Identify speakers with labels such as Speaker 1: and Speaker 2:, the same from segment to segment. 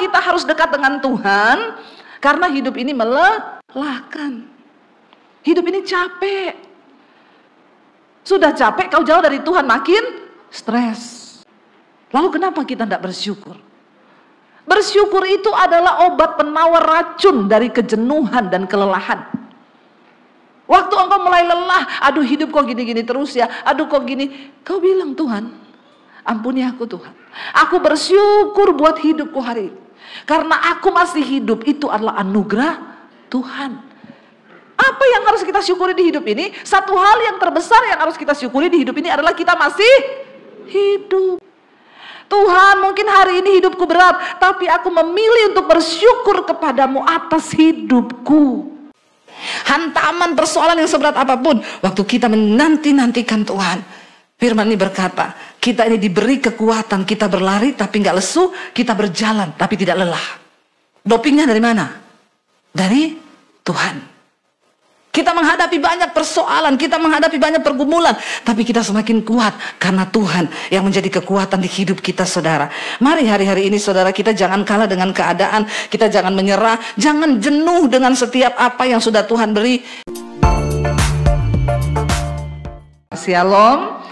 Speaker 1: kita harus dekat dengan Tuhan? Karena hidup ini melelahkan. Hidup ini capek. Sudah capek, kau jauh dari Tuhan, makin stres. Lalu kenapa kita tidak bersyukur? Bersyukur itu adalah obat penawar racun dari kejenuhan dan kelelahan. Waktu engkau mulai lelah, aduh hidup kok gini-gini terus ya, aduh kok gini, kau bilang, Tuhan, ampuni aku Tuhan. Aku bersyukur buat hidupku hari ini. Karena aku masih hidup, itu adalah anugerah Tuhan. Apa yang harus kita syukuri di hidup ini? Satu hal yang terbesar yang harus kita syukuri di hidup ini adalah kita masih hidup. Tuhan, mungkin hari ini hidupku berat, tapi aku memilih untuk bersyukur kepadamu atas hidupku. Hantaman persoalan yang seberat apapun, waktu kita menanti-nantikan Tuhan, firman ini berkata, kita ini diberi kekuatan, kita berlari tapi nggak lesu, kita berjalan tapi tidak lelah. Dopingnya dari mana? Dari Tuhan. Kita menghadapi banyak persoalan, kita menghadapi banyak pergumulan, tapi kita semakin kuat karena Tuhan yang menjadi kekuatan di hidup kita, saudara. Mari hari-hari ini, saudara, kita jangan kalah dengan keadaan, kita jangan menyerah, jangan jenuh dengan setiap apa yang sudah Tuhan beri. Shalom,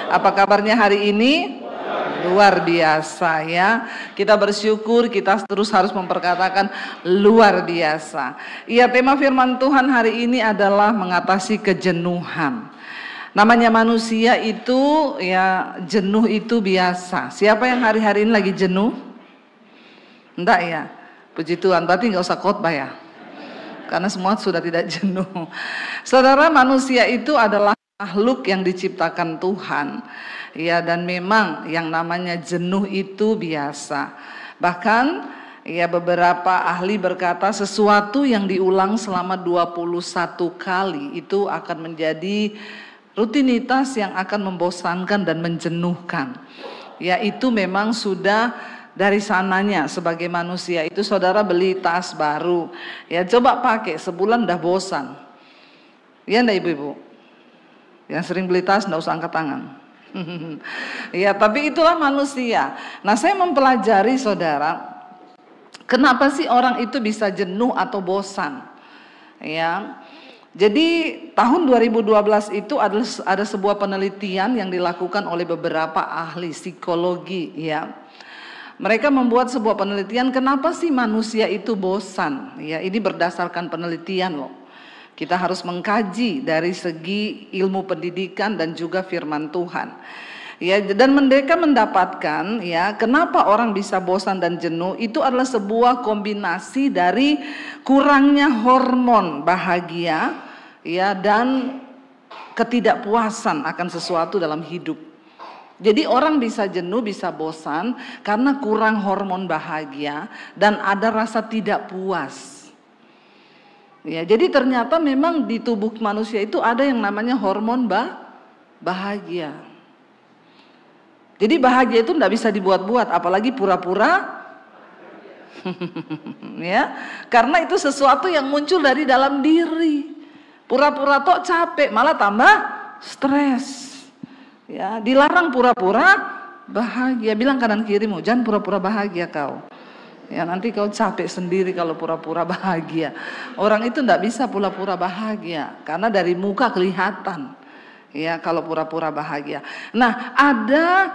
Speaker 1: apa kabarnya hari ini? Luar biasa ya. Kita bersyukur, kita terus harus memperkatakan luar biasa. Iya, tema firman Tuhan hari ini adalah mengatasi kejenuhan. Namanya manusia itu ya, jenuh itu biasa. Siapa yang hari-hari ini lagi jenuh? Enggak ya? Puji Tuhan, berarti nggak usah khotbah ya. Karena semua sudah tidak jenuh. Saudara, manusia itu adalah makhluk yang diciptakan Tuhan. Ya, dan memang yang namanya jenuh itu biasa. Bahkan ya, beberapa ahli berkata sesuatu yang diulang selama 21 kali itu akan menjadi rutinitas yang akan membosankan dan menjenuhkan. Ya, itu memang sudah dari sananya sebagai manusia. Itu saudara beli tas baru, ya coba pakai sebulan udah bosan. Ya enggak ibu-ibu? Yang sering beli tas enggak usah angkat tangan. Ya, tapi itulah manusia. Nah, saya mempelajari, saudara, kenapa sih orang itu bisa jenuh atau bosan? Ya, jadi tahun 2012 itu ada sebuah penelitian yang dilakukan oleh beberapa ahli psikologi. Ya, mereka membuat sebuah penelitian kenapa sih manusia itu bosan. Ya, ini berdasarkan penelitian loh. Kita harus mengkaji dari segi ilmu pendidikan dan juga firman Tuhan. Ya, dan mereka mendapatkan ya, kenapa orang bisa bosan dan jenuh itu adalah sebuah kombinasi dari kurangnya hormon bahagia ya, dan ketidakpuasan akan sesuatu dalam hidup. Jadi orang bisa jenuh, bisa bosan karena kurang hormon bahagia dan ada rasa tidak puas. Ya, jadi ternyata memang di tubuh manusia itu ada yang namanya hormon bahagia. Jadi bahagia itu tidak bisa dibuat-buat, apalagi pura-pura. Ya, karena itu sesuatu yang muncul dari dalam diri. Pura-pura tok capek, malah tambah stres. Ya, dilarang pura-pura bahagia. Bilang kanan kirimu, jangan pura-pura bahagia kau. Ya, nanti kau capek sendiri kalau pura-pura bahagia. Orang itu tidak bisa pura-pura bahagia karena dari muka kelihatan. Ya, kalau pura-pura bahagia. Nah, ada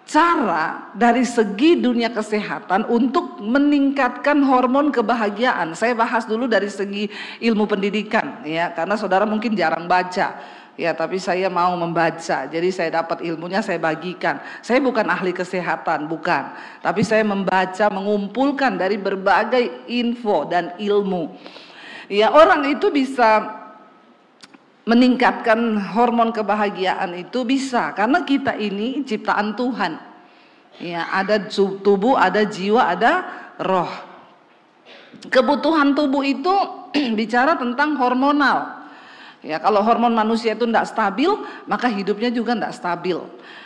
Speaker 1: cara dari segi dunia kesehatan untuk meningkatkan hormon kebahagiaan. Saya bahas dulu dari segi ilmu pendidikan ya, karena saudara mungkin jarang baca. Ya, tapi saya mau membaca, jadi saya dapat ilmunya, saya bagikan. Saya bukan ahli kesehatan, bukan. Tapi saya membaca, mengumpulkan dari berbagai info dan ilmu. Ya, orang itu bisa meningkatkan hormon kebahagiaan itu bisa, karena kita ini ciptaan Tuhan. Ya, ada tubuh, ada jiwa, ada roh. Kebutuhan tubuh itu bicara tentang hormonal. Ya, kalau hormon manusia itu tidak stabil, maka hidupnya juga tidak stabil.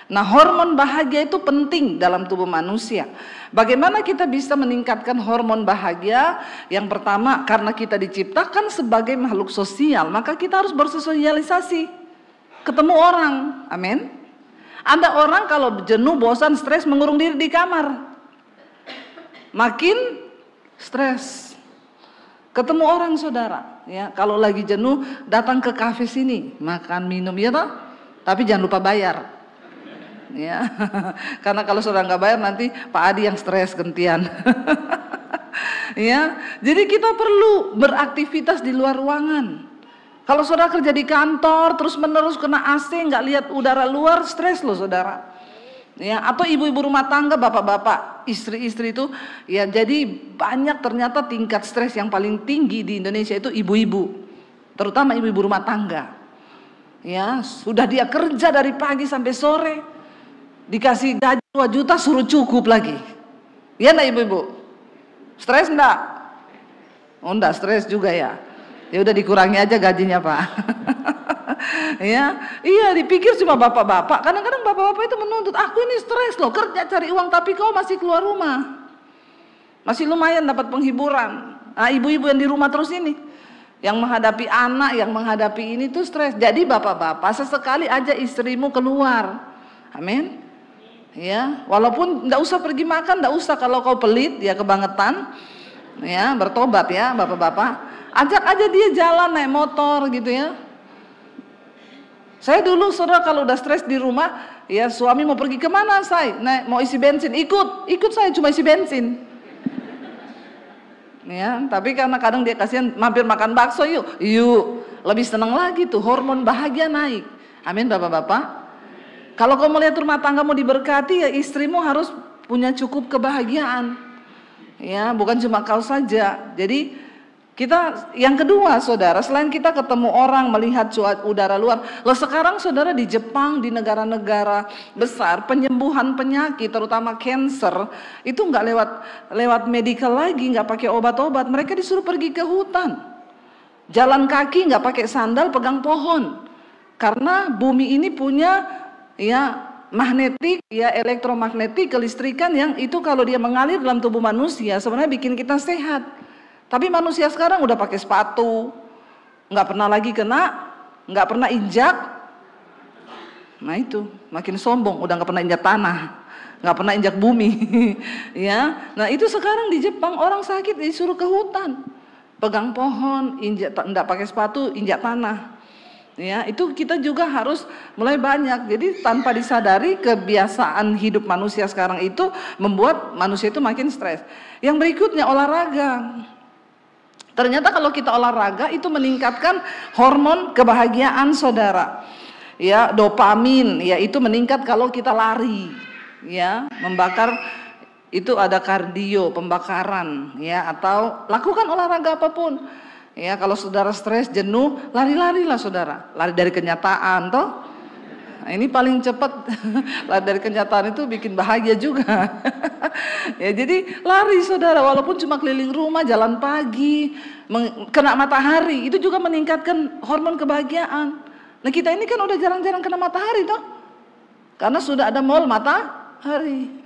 Speaker 1: Nah, hormon bahagia itu penting dalam tubuh manusia. Bagaimana kita bisa meningkatkan hormon bahagia? Yang pertama, karena kita diciptakan sebagai makhluk sosial, maka kita harus bersosialisasi, ketemu orang. Amin. Ada orang kalau jenuh, bosan, stres, mengurung diri di kamar. makin stres. Ketemu orang saudara, ya kalau lagi jenuh datang ke kafe sini, makan minum ya toh, tapi jangan lupa bayar, ya karena kalau saudara nggak bayar nanti Pak Adi yang stres gantian. Ya, jadi kita perlu beraktivitas di luar ruangan. Kalau saudara kerja di kantor terus menerus kena AC, nggak lihat udara luar, stres loh saudara. Ya, atau ibu-ibu rumah tangga, bapak-bapak, istri-istri itu, ya jadi banyak ternyata tingkat stres yang paling tinggi di Indonesia itu ibu-ibu, terutama ibu-ibu rumah tangga. Ya, sudah dia kerja dari pagi sampai sore, dikasih gaji 2 juta suruh cukup lagi. Ya enggak ibu-ibu? Stres enggak? Oh enggak stres juga ya. Ya udah dikurangi aja gajinya Pak. Ya, iya dipikir cuma bapak-bapak. Kadang-kadang bapak-bapak itu menuntut, aku ini stres loh, kerja cari uang tapi kau masih keluar rumah, masih lumayan dapat penghiburan. Nah, ibu-ibu yang di rumah terus ini, yang menghadapi anak, yang menghadapi ini tuh stres. Jadi bapak-bapak sesekali aja istrimu keluar, amin. Ya, walaupun nggak usah pergi makan, nggak usah kalau kau pelit, ya kebangetan, ya bertobat ya bapak-bapak. Ajak aja dia jalan naik motor gitu ya. Saya dulu saudara kalau udah stres di rumah, ya suami mau pergi kemana saya? Naik mau isi bensin, ikut saya cuma isi bensin. Ya, tapi karena kadang dia kasihan mampir makan bakso yuk, lebih senang lagi tuh, hormon bahagia naik. Amin bapak-bapak. Kalau kamu melihat rumah tanggamu diberkati, ya istrimu harus punya cukup kebahagiaan. Ya, bukan cuma kau saja. Jadi kita yang kedua saudara, selain kita ketemu orang, melihat udara luar, loh sekarang saudara di Jepang, di negara-negara besar, penyembuhan penyakit terutama cancer itu nggak lewat medical lagi, nggak pakai obat-obat, mereka disuruh pergi ke hutan, jalan kaki nggak pakai sandal, pegang pohon, karena bumi ini punya ya magnetik, ya elektromagnetik, kelistrikan yang itu kalau dia mengalir dalam tubuh manusia sebenarnya bikin kita sehat. Tapi manusia sekarang udah pakai sepatu, nggak pernah lagi kena, nggak pernah injak. Nah itu makin sombong, udah nggak pernah injak tanah, nggak pernah injak bumi. Ya, nah itu sekarang di Jepang orang sakit disuruh ke hutan, pegang pohon, injak, nggak pakai sepatu, injak tanah. Ya, itu kita juga harus mulai banyak. Jadi tanpa disadari kebiasaan hidup manusia sekarang itu membuat manusia itu makin stres. Yang berikutnya olahraga. Ternyata kalau kita olahraga itu meningkatkan hormon kebahagiaan saudara. Ya, dopamin, ya itu meningkat kalau kita lari. Ya, membakar itu ada kardio, pembakaran, ya atau lakukan olahraga apapun. Ya, kalau saudara stres, jenuh, lari-larilah saudara. Lari dari kenyataan toh. Nah, ini paling cepat. Lari dari kenyataan itu bikin bahagia juga. Ya, jadi lari saudara, walaupun cuma keliling rumah, jalan pagi, kena matahari, itu juga meningkatkan hormon kebahagiaan. Nah kita ini kan udah jarang-jarang kena matahari toh, karena sudah ada mall matahari.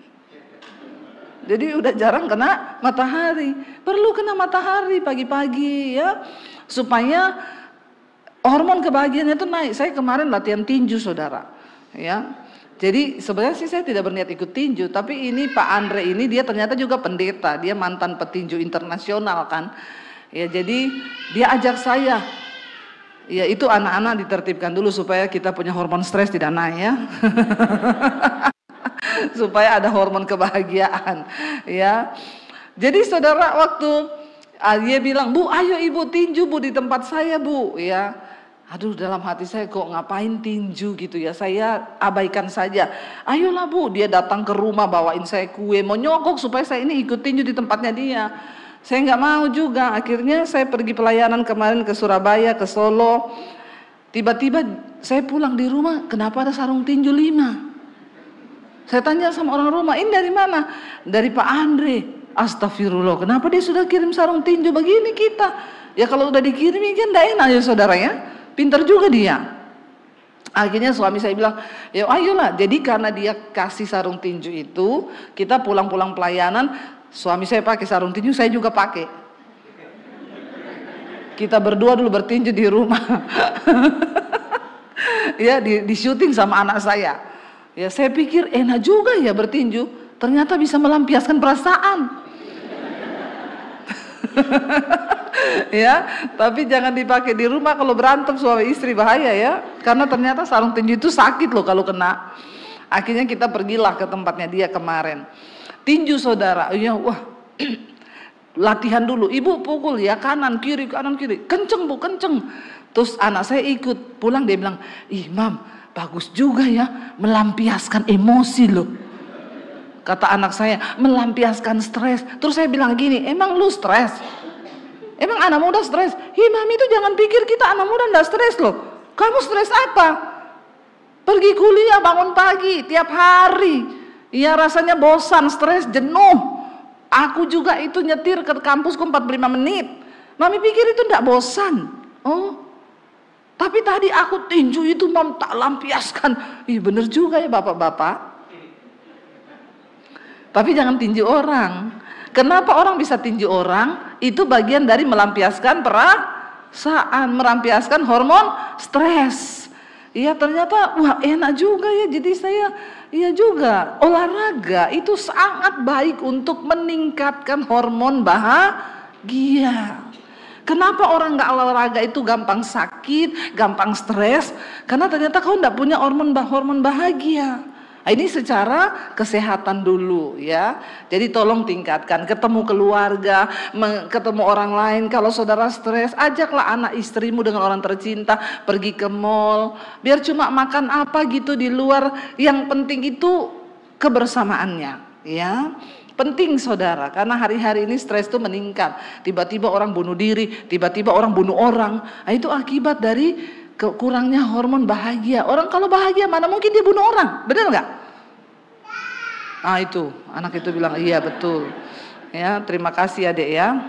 Speaker 1: Jadi udah jarang kena matahari. Perlu kena matahari pagi-pagi ya, supaya hormon kebahagiaannya itu naik. Saya kemarin latihan tinju saudara, ya. Jadi sebenarnya sih saya tidak berniat ikut tinju, tapi ini Pak Andre ini dia ternyata juga pendeta, dia mantan petinju internasional kan. Ya jadi dia ajak saya, ya itu anak-anak ditertibkan dulu supaya kita punya hormon stres tidak naik ya. Supaya ada hormon kebahagiaan, ya. Jadi saudara waktu dia bilang, Bu ayo ibu tinju Bu di tempat saya Bu, ya. Aduh dalam hati saya kok ngapain tinju gitu ya, saya abaikan saja. Ayolah Bu, dia datang ke rumah bawain saya kue, mau nyogok supaya saya ini ikut tinju di tempatnya dia. Saya nggak mau juga, akhirnya saya pergi pelayanan kemarin ke Surabaya, ke Solo. Tiba-tiba saya pulang di rumah, kenapa ada sarung tinju 5? Saya tanya sama orang rumah, ini dari mana? Dari Pak Andre. Astagfirullah, kenapa dia sudah kirim sarung tinju begini kita? Ya kalau udah dikirim kan tidak enak ya saudara ya. Pintar juga dia. Akhirnya suami saya bilang, ya ayolah. Jadi karena dia kasih sarung tinju itu, kita pulang-pulang pelayanan, suami saya pakai sarung tinju, saya juga pakai. Kita berdua dulu bertinju di rumah. Ya di syuting sama anak saya. Ya saya pikir enak juga ya bertinju, ternyata bisa melampiaskan perasaan. Ya, tapi jangan dipakai di rumah kalau berantem suami istri, bahaya ya. Karena ternyata sarung tinju itu sakit loh kalau kena. Akhirnya kita pergilah ke tempatnya dia kemarin. Tinju saudara, ya wah. Latihan dulu, ibu pukul ya kanan kiri, kenceng bu, kenceng. Terus anak saya ikut, pulang dia bilang, ih mam, bagus juga ya melampiaskan emosi loh. Kata anak saya, melampiaskan stres. Terus saya bilang gini, emang lu stres? Emang anak muda stres? Hi mami itu jangan pikir kita anak muda enggak stres loh. Kamu stres apa? Pergi kuliah, bangun pagi, tiap hari. Ya rasanya bosan, stres, jenuh. Aku juga itu nyetir ke kampusku 45 menit. Mami pikir itu enggak bosan. Oh, tapi tadi aku tinju itu mam tak lampiaskan. Ih bener juga ya bapak-bapak. Tapi jangan tinju orang. Kenapa orang bisa tinju orang? Itu bagian dari melampiaskan perasaan, melampiaskan hormon stres. Iya ternyata wah enak juga ya. Jadi saya iya juga olahraga itu sangat baik untuk meningkatkan hormon bahagia. Kenapa orang nggak olahraga itu gampang sakit, gampang stres? Karena ternyata kau nggak punya hormon bahagia. Nah, ini secara kesehatan dulu ya. Jadi tolong tingkatkan, ketemu keluarga, ketemu orang lain. Kalau saudara stres, ajaklah anak istrimu dengan orang tercinta pergi ke mall. Biar cuma makan apa gitu di luar. Yang penting itu kebersamaannya ya. Penting saudara, karena hari-hari ini stres itu meningkat. Tiba-tiba orang bunuh diri, tiba-tiba orang bunuh orang. Nah, itu akibat dari kurangnya hormon bahagia. Orang kalau bahagia mana mungkin dia bunuh orang, benar nggak? Nah itu, anak itu bilang iya betul. Ya terima kasih adik ya.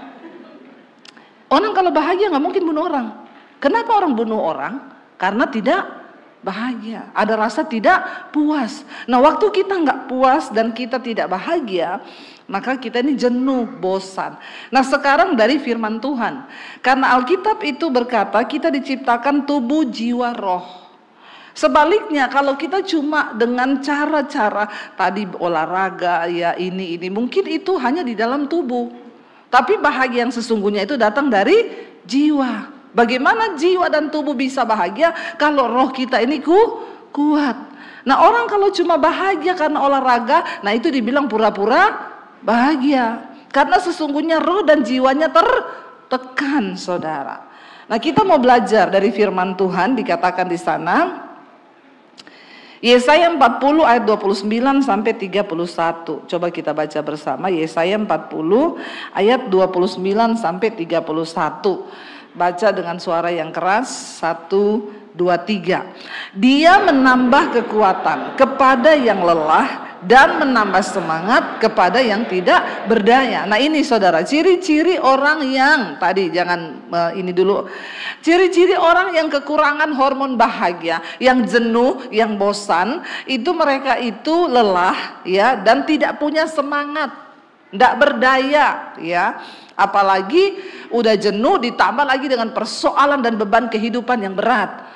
Speaker 1: Orang kalau bahagia nggak mungkin bunuh orang. Kenapa orang bunuh orang? Karena tidak bahagia, ada rasa tidak puas. Nah waktu kita nggak puas dan kita tidak bahagia, maka kita ini jenuh, bosan. Nah sekarang dari firman Tuhan, karena Alkitab itu berkata kita diciptakan tubuh, jiwa, roh. Sebaliknya kalau kita cuma dengan cara-cara tadi olahraga ya ini mungkin itu hanya di dalam tubuh. Tapi bahagia yang sesungguhnya itu datang dari jiwa. Bagaimana jiwa dan tubuh bisa bahagia kalau roh kita ini kuat. Nah orang kalau cuma bahagia karena olahraga, nah itu dibilang pura-pura bahagia. Karena sesungguhnya roh dan jiwanya tertekan saudara. Nah kita mau belajar dari firman Tuhan dikatakan di sana. Yesaya 40 ayat 29 sampai 31. Coba kita baca bersama Yesaya 40 ayat 29 sampai 31. Baca dengan suara yang keras. 1, 2, 3. Dia menambah kekuatan kepada yang lelah dan menambah semangat kepada yang tidak berdaya. Nah ini saudara, ciri-ciri orang yang tadi jangan ini dulu. Ciri-ciri orang yang kekurangan hormon bahagia, yang jenuh, yang bosan, itu mereka itu lelah ya dan tidak punya semangat, tidak berdaya ya. Apalagi udah jenuh ditambah lagi dengan persoalan dan beban kehidupan yang berat.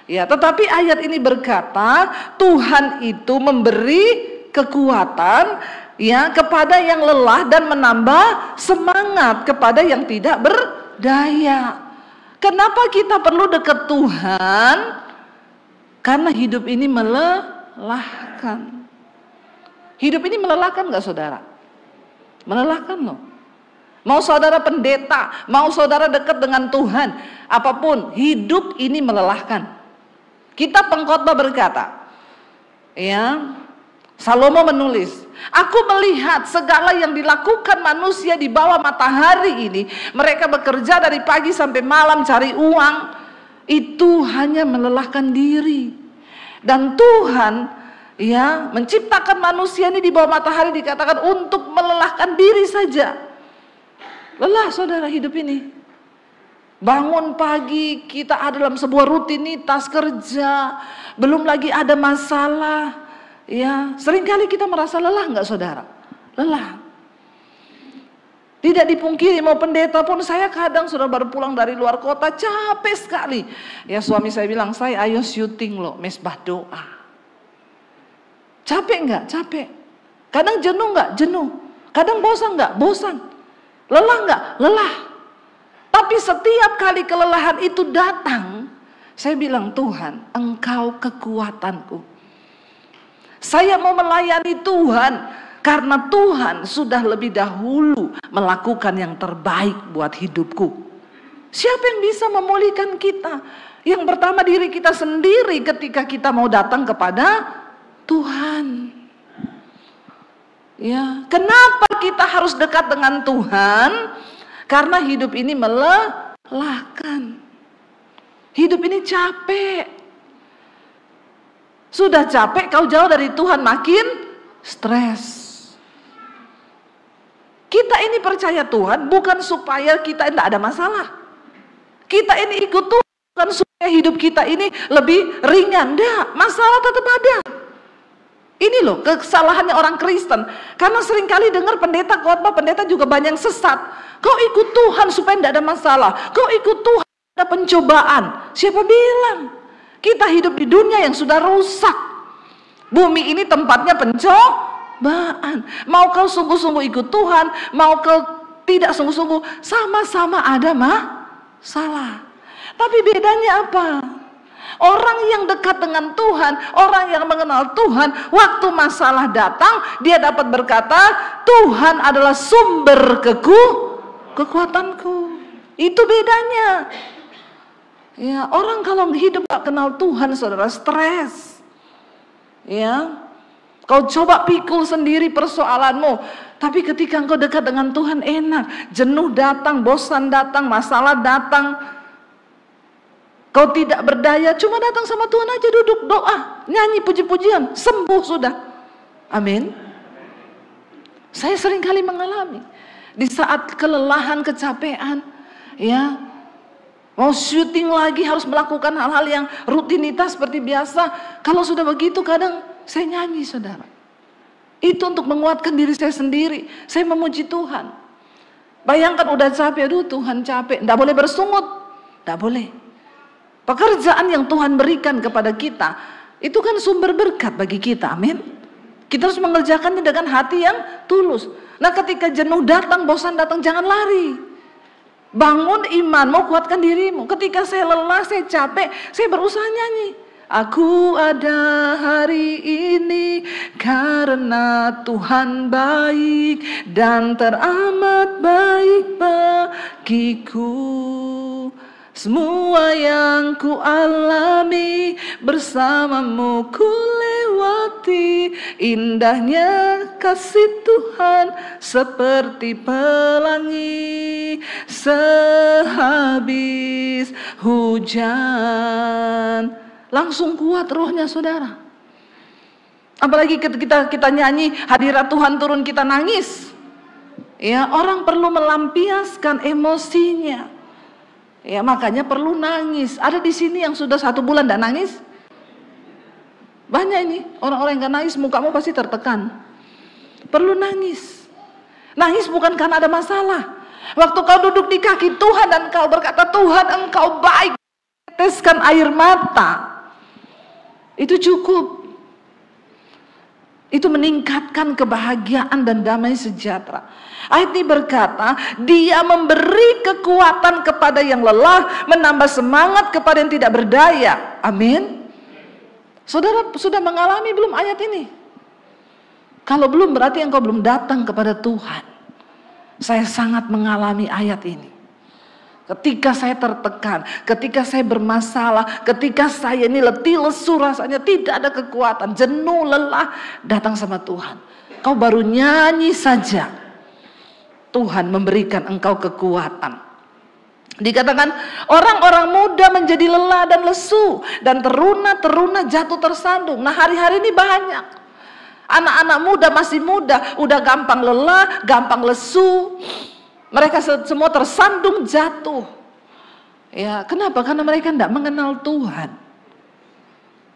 Speaker 1: Ya, tetapi ayat ini berkata Tuhan itu memberi kekuatan ya kepada yang lelah dan menambah semangat kepada yang tidak berdaya. Kenapa kita perlu dekat Tuhan? Karena hidup ini melelahkan. Hidup ini melelahkan nggak saudara? Melelahkan loh. Mau saudara pendeta, mau saudara dekat dengan Tuhan, apapun hidup ini melelahkan. Kitab Pengkhotbah berkata, ya, Salomo menulis, aku melihat segala yang dilakukan manusia di bawah matahari ini, mereka bekerja dari pagi sampai malam cari uang, itu hanya melelahkan diri. Dan Tuhan ya menciptakan manusia ini di bawah matahari dikatakan untuk melelahkan diri saja. Lelah saudara hidup ini. Bangun pagi kita ada dalam sebuah rutinitas kerja, belum lagi ada masalah. Ya, seringkali kita merasa lelah nggak saudara? Lelah. Tidak dipungkiri mau pendeta pun saya kadang sudah baru pulang dari luar kota capek sekali. Ya suami saya bilang, saya ayo syuting loh, mesbah doa. Capek nggak? Capek. Kadang jenuh nggak? Jenuh. Kadang bosan nggak? Bosan. Lelah nggak? Lelah. Tapi setiap kali kelelahan itu datang, saya bilang, Tuhan, Engkau kekuatanku. Saya mau melayani Tuhan karena Tuhan sudah lebih dahulu melakukan yang terbaik buat hidupku. Siapa yang bisa memulihkan kita? Yang pertama diri kita sendiri ketika kita mau datang kepada Tuhan. Ya, kenapa kita harus dekat dengan Tuhan? Karena hidup ini melelahkan. Hidup ini capek. Sudah capek, kau jauh dari Tuhan, makin stres. Kita ini percaya Tuhan bukan supaya kita tidak ada masalah. Kita ini ikut Tuhan bukan supaya hidup kita ini lebih ringan. Tidak, masalah tetap ada. Ini loh kesalahannya orang Kristen. Karena seringkali dengar pendeta khotbah, pendeta juga banyak yang sesat. Kau ikut Tuhan supaya tidak ada masalah. Kau ikut Tuhan ada pencobaan. Siapa bilang? Kita hidup di dunia yang sudah rusak. Bumi ini tempatnya pencobaan. Mau kau sungguh-sungguh ikut Tuhan, mau kau tidak sungguh-sungguh, sama-sama ada masalah. Tapi bedanya apa? Orang yang dekat dengan Tuhan, orang yang mengenal Tuhan, waktu masalah datang, dia dapat berkata, Tuhan adalah sumber kekuatanku. Itu bedanya. Ya, orang kalau hidup gak kenal Tuhan, saudara, stres. Ya, kau coba pikul sendiri persoalanmu, tapi ketika engkau dekat dengan Tuhan enak. Jenuh datang, bosan datang, masalah datang, kau tidak berdaya, cuma datang sama Tuhan aja, duduk doa, nyanyi puji-pujian, sembuh sudah. Amin. Saya sering kali mengalami di saat kelelahan, kecapean, ya, mau syuting lagi harus melakukan hal-hal yang rutinitas seperti biasa. Kalau sudah begitu kadang saya nyanyi, saudara. Itu untuk menguatkan diri saya sendiri. Saya memuji Tuhan. Bayangkan udah capek, aduh Tuhan capek, tidak boleh bersungut, tidak boleh. Pekerjaan yang Tuhan berikan kepada kita itu kan sumber berkat bagi kita, amin. Kita harus mengerjakannya dengan hati yang tulus. Nah, ketika jenuh datang, bosan datang, jangan lari. Bangun iman, mau kuatkan dirimu. Ketika saya lelah, saya capek, saya berusaha nyanyi. Aku ada hari ini karena Tuhan baik dan teramat baik bagiku. Semua yang ku alami bersamamu ku lewati. Indahnya kasih Tuhan seperti pelangi sehabis hujan. Langsung kuat rohnya, saudara. Apalagi ketika kita nyanyi hadirat Tuhan turun, kita nangis. Ya, orang perlu melampiaskan emosinya. Ya, makanya perlu nangis. Ada di sini yang sudah 1 bulan tidak nangis? Banyak ini orang-orang yang gak nangis, mukamu pasti tertekan. Perlu nangis. Nangis bukan karena ada masalah. Waktu kau duduk di kaki Tuhan dan kau berkata, Tuhan Engkau baik, teteskan air mata, itu cukup. Itu meningkatkan kebahagiaan dan damai sejahtera. Ayat ini berkata, Dia memberi kekuatan kepada yang lelah, menambah semangat kepada yang tidak berdaya. Amin. Saudara sudah mengalami belum ayat ini? Kalau belum, berarti engkau belum datang kepada Tuhan. Saya sangat mengalami ayat ini. Ketika saya tertekan, ketika saya bermasalah, ketika saya ini letih lesu rasanya, tidak ada kekuatan, jenuh, lelah, datang sama Tuhan. Kau baru nyanyi saja, Tuhan memberikan engkau kekuatan. Dikatakan orang-orang muda menjadi lelah dan lesu, dan teruna-teruna jatuh tersandung. Nah, hari-hari ini banyak anak-anak muda, masih muda, udah gampang lelah, gampang lesu. Mereka semua tersandung jatuh. Ya, kenapa? Karena mereka tidak mengenal Tuhan.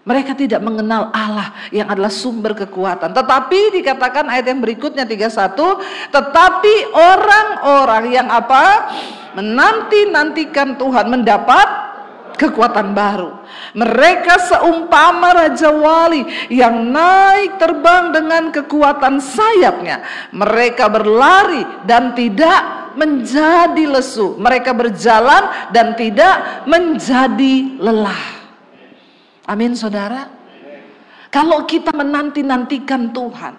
Speaker 1: Mereka tidak mengenal Allah yang adalah sumber kekuatan. Tetapi dikatakan ayat yang berikutnya 31, tetapi orang-orang yang apa? Menanti-nantikan Tuhan mendapat kekuatan baru. Mereka seumpama Raja Wali yang naik terbang dengan kekuatan sayapnya. Mereka berlari dan tidak menjadi lesu. Mereka berjalan dan tidak menjadi lelah. Amin saudara. Kalau kita menanti-nantikan Tuhan,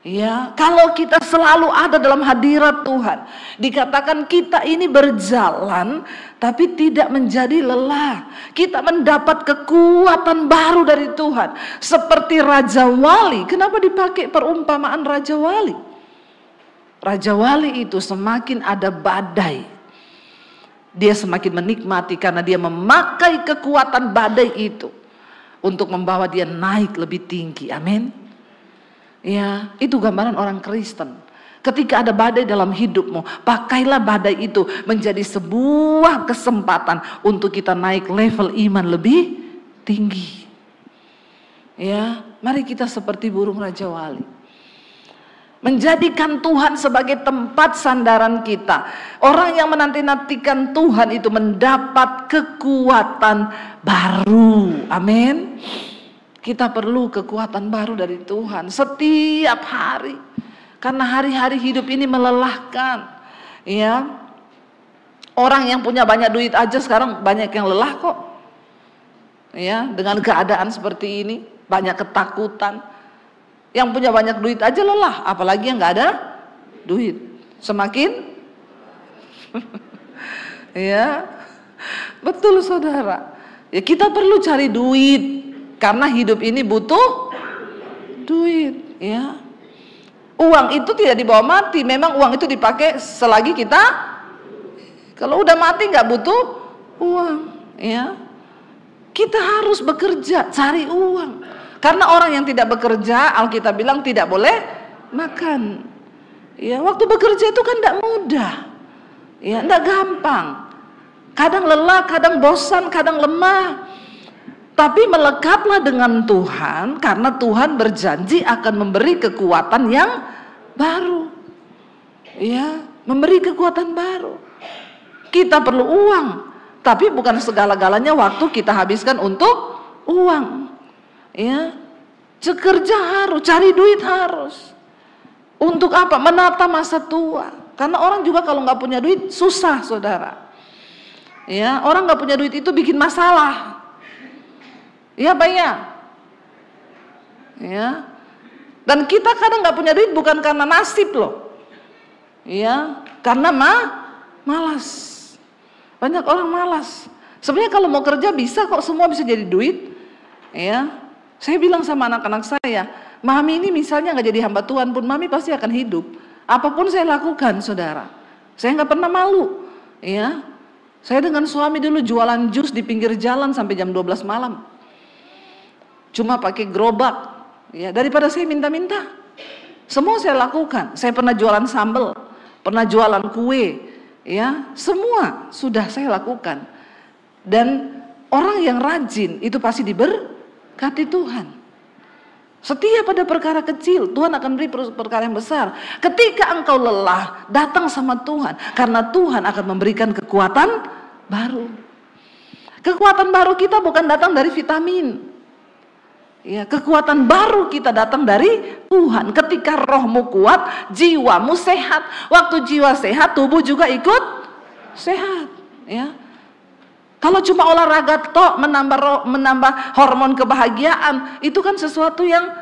Speaker 1: ya, kalau kita selalu ada dalam hadirat Tuhan, dikatakan kita ini berjalan tapi tidak menjadi lelah. Kita mendapat kekuatan baru dari Tuhan. Seperti Raja Wali. Kenapa dipakai perumpamaan Raja Wali? Raja Wali itu semakin ada badai, dia semakin menikmati karena dia memakai kekuatan badai itu untuk membawa dia naik lebih tinggi. Amin. Ya, itu gambaran orang Kristen. Ketika ada badai dalam hidupmu, pakailah badai itu menjadi sebuah kesempatan untuk kita naik level iman lebih tinggi. Ya, mari kita seperti burung Raja Wali, menjadikan Tuhan sebagai tempat sandaran kita. Orang yang menanti-nantikan Tuhan itu mendapat kekuatan baru. Amin. Kita perlu kekuatan baru dari Tuhan setiap hari. Karena hari-hari hidup ini melelahkan. Ya. Orang yang punya banyak duit aja sekarang banyak yang lelah kok. Ya, dengan keadaan seperti ini, banyak ketakutan. Yang punya banyak duit aja lelah, apalagi yang nggak ada duit. Semakin ya, betul saudara. Ya, kita perlu cari duit karena hidup ini butuh duit. Ya, uang itu tidak dibawa mati. Memang uang itu dipakai selagi kita. Kalau udah mati nggak butuh uang. Ya, kita harus bekerja, cari uang. Karena orang yang tidak bekerja, Alkitab bilang tidak boleh makan. Ya, waktu bekerja itu kan tidak mudah. Ya, tidak gampang. Kadang lelah, kadang bosan, kadang lemah. Tapi melekatlah dengan Tuhan, karena Tuhan berjanji akan memberi kekuatan yang baru. Ya, memberi kekuatan baru. Kita perlu uang, tapi bukan segala-galanya waktu kita habiskan untuk uang. Ya, kerja harus, cari duit harus. Untuk apa? Menata masa tua. Karena orang juga kalau nggak punya duit susah, saudara. Ya, orang nggak punya duit itu bikin masalah. Ya, Pak ya. Ya. Dan kita kadang nggak punya duit bukan karena nasib loh. Ya, karena malas. Banyak orang malas. Sebenarnya kalau mau kerja bisa kok, semua bisa jadi duit. Ya. Saya bilang sama anak-anak saya, Mami ini misalnya nggak jadi hamba Tuhan pun, Mami pasti akan hidup. Apapun saya lakukan, saudara. Saya nggak pernah malu. Ya, saya dengan suami dulu jualan jus di pinggir jalan sampai jam 12 malam. Cuma pakai gerobak. Ya, daripada saya minta-minta. Semua saya lakukan. Saya pernah jualan sambal, pernah jualan kue. Ya, semua sudah saya lakukan. Dan orang yang rajin itu pasti diberkati Tuhan. Setiap ada perkara kecil, Tuhan akan beri perkara yang besar. Ketika engkau lelah, datang sama Tuhan, karena Tuhan akan memberikan kekuatan baru. Kekuatan baru kita bukan datang dari vitamin. Ya, kekuatan baru kita datang dari Tuhan. Ketika rohmu kuat, jiwamu sehat. Waktu jiwa sehat, tubuh juga ikut sehat. Ya. Kalau cuma olahraga tok menambah hormon kebahagiaan, itu kan sesuatu yang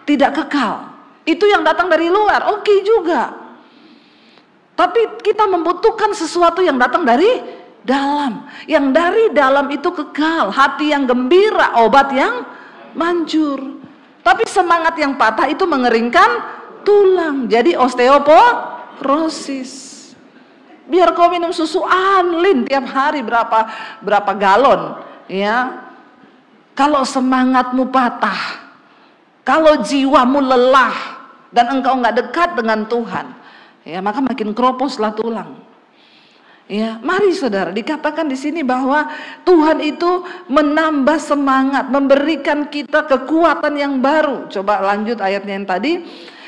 Speaker 1: tidak kekal. Itu yang datang dari luar, oke juga. Tapi kita membutuhkan sesuatu yang datang dari dalam. Yang dari dalam itu kekal, hati yang gembira, obat yang manjur. Tapi semangat yang patah itu mengeringkan tulang, jadi osteoporosis. Biar kau minum susu Anlin tiap hari berapa galon, ya. Kalau semangatmu patah, kalau jiwamu lelah dan engkau nggak dekat dengan Tuhan, ya, maka makin kroposlah tulang. Ya, mari saudara, dikatakan di sini bahwa Tuhan itu menambah semangat, memberikan kita kekuatan yang baru. Coba lanjut ayatnya yang tadi.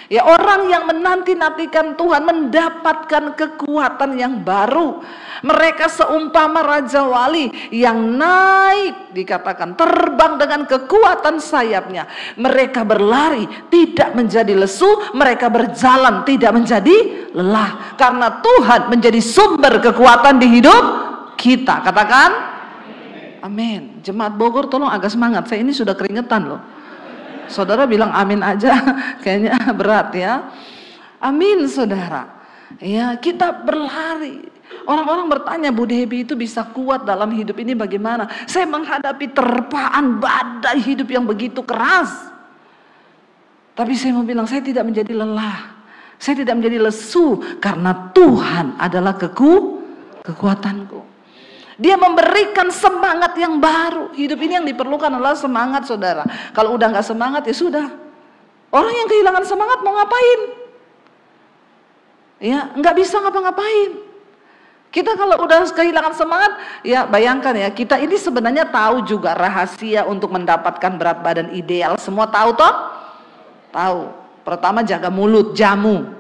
Speaker 1: Ya, orang yang menanti-nantikan Tuhan mendapatkan kekuatan yang baru. Mereka seumpama Raja Wali yang naik, dikatakan terbang dengan kekuatan sayapnya. Mereka berlari tidak menjadi lesu, mereka berjalan tidak menjadi lelah. Karena Tuhan menjadi sumber kekuatan di hidup kita. Katakan amin. Jemaat Bogor tolong agak semangat, saya ini sudah keringetan loh. Saudara bilang amin aja kayaknya berat ya. Amin saudara. Ya, kita berlari. Orang-orang bertanya, Bu Debbie itu bisa kuat dalam hidup ini bagaimana? Saya menghadapi terpaan badai hidup yang begitu keras. Tapi saya mau bilang, saya tidak menjadi lelah. Saya tidak menjadi lesu karena Tuhan adalah kekuatanku. Dia memberikan semangat yang baru. Hidup ini yang diperlukan adalah semangat saudara. Kalau udah gak semangat ya sudah. Orang yang kehilangan semangat mau ngapain? Ya, gak bisa ngapa-ngapain. Kita kalau udah kehilangan semangat, ya bayangkan ya, kita ini sebenarnya tahu juga rahasia untuk mendapatkan berat badan ideal. Semua tahu toh? Tahu. Pertama, jaga mulut, jamu.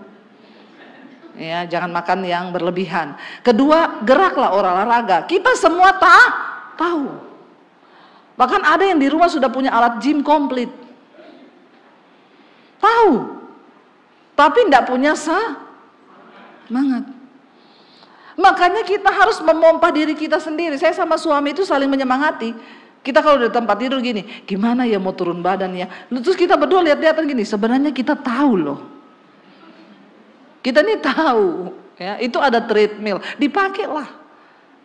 Speaker 1: Ya, jangan makan yang berlebihan. Kedua, geraklah olahraga. Kita semua tahu. Bahkan ada yang di rumah sudah punya alat gym komplit. Tahu. Tapi tidak punya semangat. Makanya kita harus memompa diri kita sendiri. Saya sama suami itu saling menyemangati. Kita kalau di tempat tidur gini, gimana ya mau turun badannya? Terus kita berdua lihat-lihatan gini, sebenarnya kita tahu loh. Kita ini tahu, ya, itu ada treadmill, dipakailah.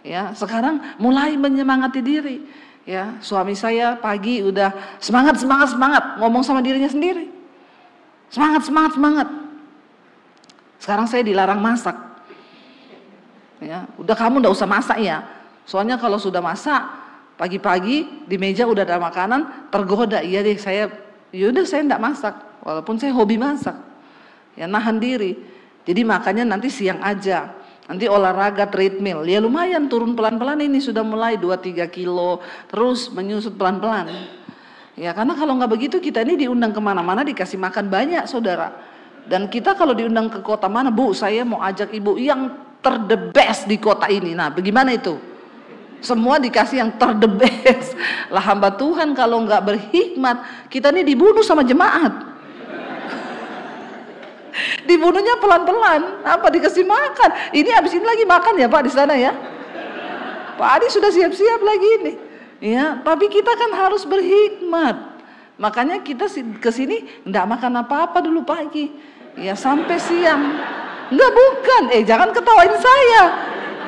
Speaker 1: Ya, sekarang mulai menyemangati diri. Ya, suami saya pagi udah semangat ngomong sama dirinya sendiri. Semangat. Sekarang saya dilarang masak. Ya, udah kamu nggak usah masak ya. Soalnya kalau sudah masak, pagi-pagi di meja udah ada makanan, tergoda. Iya deh, saya nggak masak, walaupun saya hobi masak. Ya, nahan diri. Jadi makanya nanti siang aja, nanti olahraga treadmill, ya lumayan turun pelan-pelan, ini sudah mulai 2-3 kilo, terus menyusut pelan-pelan. Ya karena kalau nggak begitu kita ini diundang kemana-mana dikasih makan banyak saudara. Dan kita kalau diundang ke kota mana, Bu saya mau ajak ibu yang the best di kota ini, nah bagaimana itu? Semua dikasih yang the best. Lah hamba Tuhan kalau nggak berhikmat, kita ini dibunuh sama jemaat. Dibunuhnya pelan-pelan, apa dikasih makan. Ini habis ini lagi makan ya Pak di sana ya. Pak Adi sudah siap-siap lagi ini. Ya, tapi kita kan harus berhikmat. Makanya kita ke sini enggak makan apa-apa dulu pagi. Ya sampai siang. Enggak bukan, jangan ketawain saya.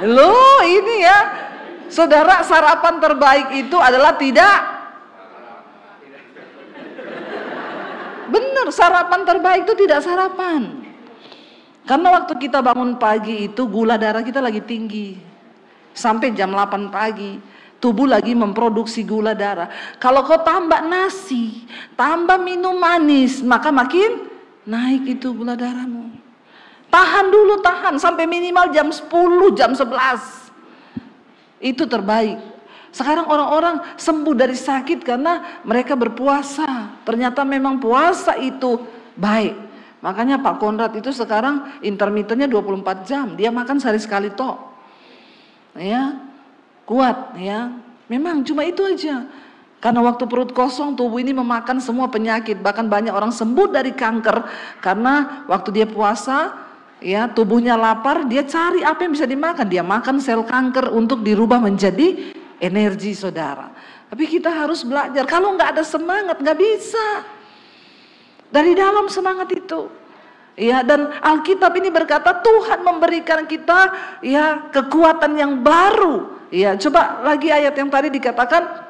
Speaker 1: Loh, ini ya. Saudara, sarapan terbaik itu adalah tidak. Benar, sarapan terbaik itu tidak sarapan. Karena waktu kita bangun pagi itu gula darah kita lagi tinggi. Sampai jam 8 pagi, tubuh lagi memproduksi gula darah. Kalau kau tambah nasi, tambah minum manis, maka makin naik itu gula darahmu. Tahan dulu, sampai minimal jam 10, jam 11. Itu terbaik. Sekarang orang-orang sembuh dari sakit karena mereka berpuasa. Ternyata memang puasa itu baik. Makanya Pak Konrad itu sekarang intermittennya 24 jam. Dia makan sehari sekali tok. Ya, kuat ya. Memang cuma itu aja. Karena waktu perut kosong tubuh ini memakan semua penyakit. Bahkan banyak orang sembuh dari kanker karena waktu dia puasa, ya tubuhnya lapar, dia cari apa yang bisa dimakan. Dia makan sel kanker untuk dirubah menjadi energi saudara. Tapi kita harus belajar. Kalau nggak ada semangat nggak bisa. Dari dalam semangat itu. Ya, dan Alkitab ini berkata Tuhan memberikan kita ya kekuatan yang baru. Ya, coba lagi ayat yang tadi dikatakan.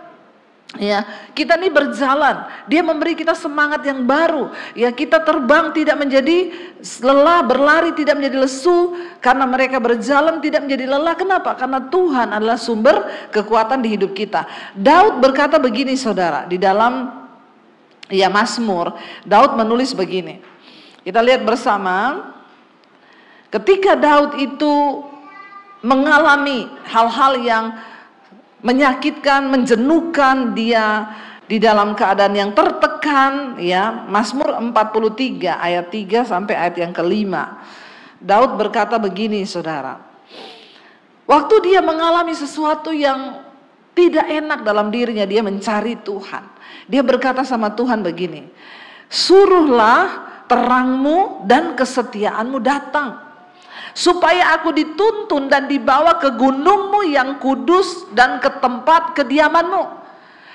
Speaker 1: Ya, kita ini berjalan, dia memberi kita semangat yang baru. Ya, kita terbang tidak menjadi lelah, berlari tidak menjadi lesu, karena mereka berjalan tidak menjadi lelah. Kenapa? Karena Tuhan adalah sumber kekuatan di hidup kita. Daud berkata begini saudara, di dalam ya Mazmur, Daud menulis begini. Kita lihat bersama, ketika Daud itu mengalami hal-hal yang menyakitkan, menjenuhkan, dia di dalam keadaan yang tertekan, ya. Mazmur 43 ayat 3 sampai ayat yang kelima. Daud berkata begini, saudara. Waktu dia mengalami sesuatu yang tidak enak dalam dirinya, dia mencari Tuhan. Dia berkata sama Tuhan begini, suruhlah terangmu dan kesetiaanmu datang, supaya aku dituntun dan dibawa ke gunungmu yang kudus dan ke tempat kediamanmu.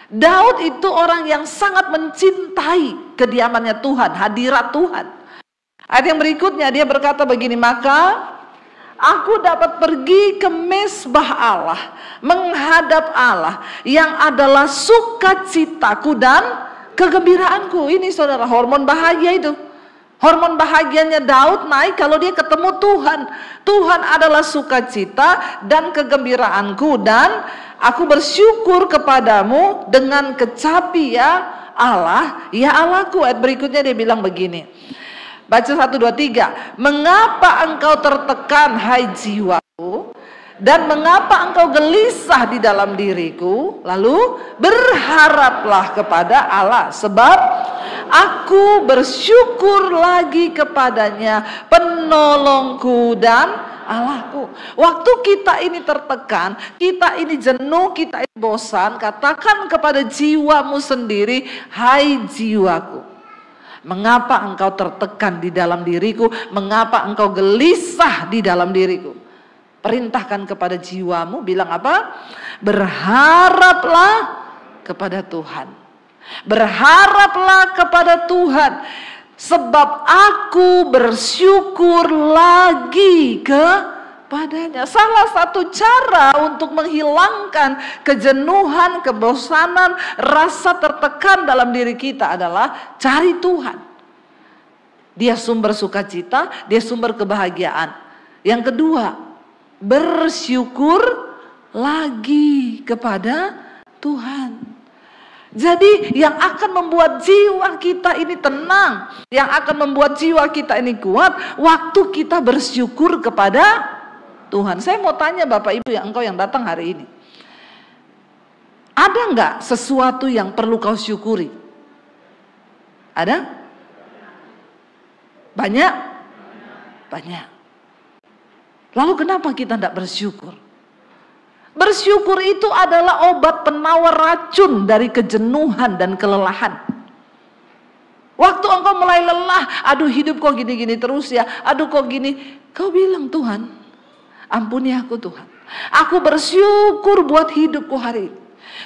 Speaker 1: Daud itu orang yang sangat mencintai kediamannya Tuhan, hadirat Tuhan. Ayat yang berikutnya dia berkata begini, maka aku dapat pergi ke mezbah Allah, menghadap Allah yang adalah sukacitaku dan kegembiraanku. Ini saudara, hormon bahagia itu. Hormon bahagianya Daud naik kalau dia ketemu Tuhan. Tuhan adalah sukacita dan kegembiraanku, dan aku bersyukur kepadamu dengan kecapi ya Allah, ya Allahku. Ayat berikutnya dia bilang begini. Baca 1, 2, 3. Mengapa engkau tertekan hai jiwaku, dan mengapa engkau gelisah di dalam diriku? Lalu berharaplah kepada Allah, sebab aku bersyukur lagi kepadanya, penolongku dan Allahku. Waktu kita ini tertekan, kita ini jenuh, kita ini bosan, katakan kepada jiwamu sendiri, hai jiwaku, mengapa engkau tertekan di dalam diriku? Mengapa engkau gelisah di dalam diriku? Perintahkan kepada jiwamu, bilang apa? Berharaplah kepada Tuhan. Berharaplah kepada Tuhan, sebab aku bersyukur lagi kepadanya. Salah satu cara untuk menghilangkan kejenuhan, kebosanan, rasa tertekan dalam diri kita adalah cari Tuhan. Dia sumber sukacita, dia sumber kebahagiaan. Yang kedua, bersyukur lagi kepada Tuhan. Jadi yang akan membuat jiwa kita ini tenang, yang akan membuat jiwa kita ini kuat, waktu kita bersyukur kepada Tuhan. Saya mau tanya Bapak Ibu yang engkau yang datang hari ini, ada nggak sesuatu yang perlu kau syukuri? Ada? Banyak? Banyak. Lalu kenapa kita tidak bersyukur? Bersyukur itu adalah obat penawar racun dari kejenuhan dan kelelahan. Waktu engkau mulai lelah, aduh hidup kok gini-gini terus ya, aduh kok gini, kau bilang, Tuhan, ampuni aku Tuhan. Aku bersyukur buat hidupku hari ini.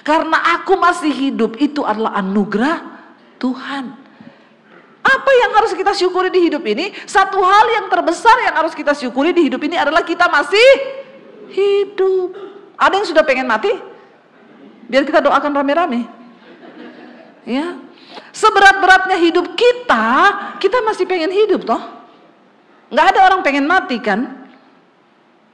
Speaker 1: Karena aku masih hidup, itu adalah anugerah Tuhan. Apa yang harus kita syukuri di hidup ini? Satu hal yang terbesar yang harus kita syukuri di hidup ini adalah kita masih hidup. Ada yang sudah pengen mati? Biar kita doakan rame-rame. Ya. Seberat-beratnya hidup kita, kita masih pengen hidup toh. Nggak ada orang pengen mati kan?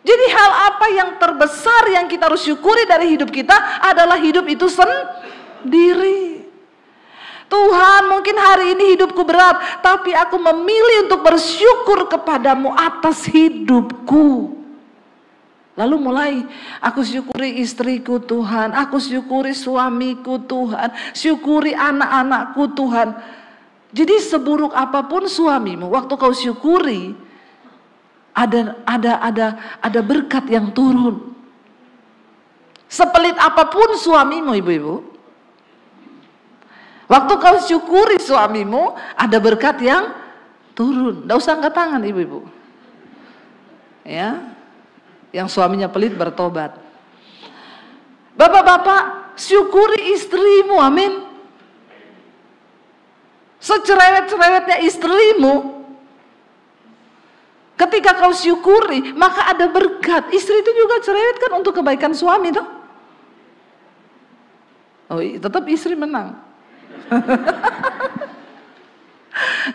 Speaker 1: Jadi hal apa yang terbesar yang kita harus syukuri dari hidup kita adalah hidup itu sendiri. Tuhan, mungkin hari ini hidupku berat, tapi aku memilih untuk bersyukur kepadamu atas hidupku. Lalu mulai, aku syukuri istriku Tuhan, aku syukuri suamiku Tuhan, syukuri anak-anakku Tuhan. Jadi seburuk apapun suamimu, waktu kau syukuri, ada berkat yang turun. Sepelit apapun suamimu, ibu-ibu, waktu kau syukuri suamimu, ada berkat yang turun. Tidak usah angkat tangan ibu-ibu. Ya, yang suaminya pelit bertobat. Bapak-bapak, syukuri istrimu, amin. Secerewet-cerewetnya istrimu, ketika kau syukuri, maka ada berkat. Istri itu juga cerewet kan untuk kebaikan suami toh. Oh, tetap istri menang.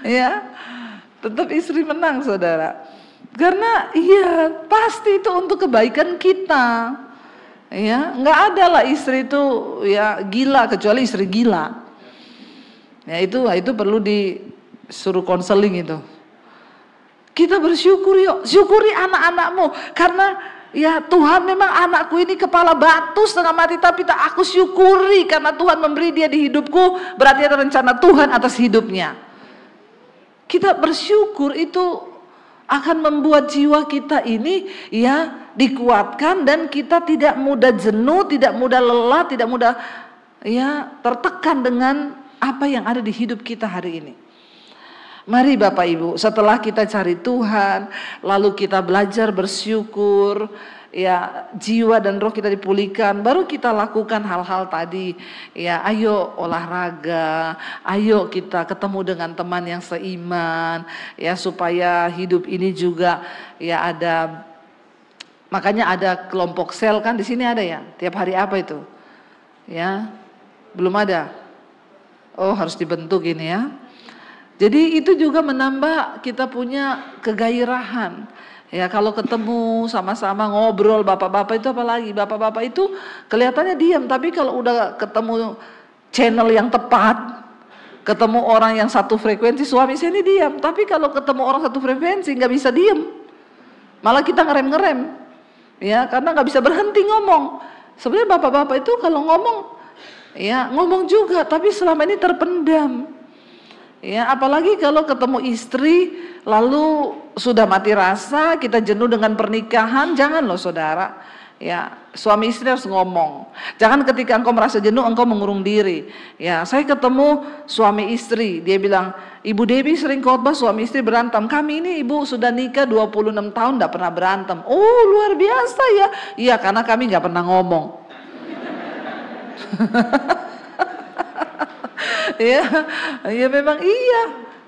Speaker 1: Ya, tetap istri menang saudara. Karena iya pasti itu untuk kebaikan kita. Ya, nggak ada lah istri itu ya gila kecuali istri gila. Ya itu perlu disuruh konseling itu. Kita bersyukur yuk, syukuri anak-anakmu karena Ya Tuhan, memang anakku ini kepala batu setengah mati, tapi tak aku syukuri karena Tuhan memberi dia di hidupku, berarti ada rencana Tuhan atas hidupnya. Kita bersyukur itu akan membuat jiwa kita ini ya dikuatkan, dan kita tidak mudah jenuh, tidak mudah lelah, tidak mudah ya tertekan dengan apa yang ada di hidup kita hari ini. Mari Bapak Ibu, setelah kita cari Tuhan, lalu kita belajar bersyukur, ya jiwa dan roh kita dipulihkan, baru kita lakukan hal-hal tadi. Ya ayo olahraga, ayo kita ketemu dengan teman yang seiman, ya supaya hidup ini juga ya ada. Makanya ada kelompok sel kan di sini ada ya, tiap hari apa itu? Ya, belum ada. Oh harus dibentuk ini ya. Jadi itu juga menambah kita punya kegairahan. Ya kalau ketemu sama-sama ngobrol bapak-bapak itu, apalagi bapak-bapak itu kelihatannya diam, tapi kalau udah ketemu channel yang tepat, ketemu orang yang satu frekuensi, suami saya ini diam. Tapi kalau ketemu orang satu frekuensi nggak bisa diam, malah kita ngerem-ngerem, ya karena nggak bisa berhenti ngomong. Sebenarnya bapak-bapak itu kalau ngomong, ya ngomong juga, tapi selama ini terpendam. Ya, apalagi kalau ketemu istri lalu sudah mati rasa, kita jenuh dengan pernikahan, jangan loh saudara. Ya, suami istri harus ngomong. Jangan ketika engkau merasa jenuh engkau mengurung diri. Ya, saya ketemu suami istri, dia bilang, Ibu Dewi sering khotbah suami istri berantem. Kami ini ibu sudah nikah 26 tahun enggak pernah berantem. Oh, luar biasa ya. Iya, karena kami enggak pernah ngomong. Ya memang iya,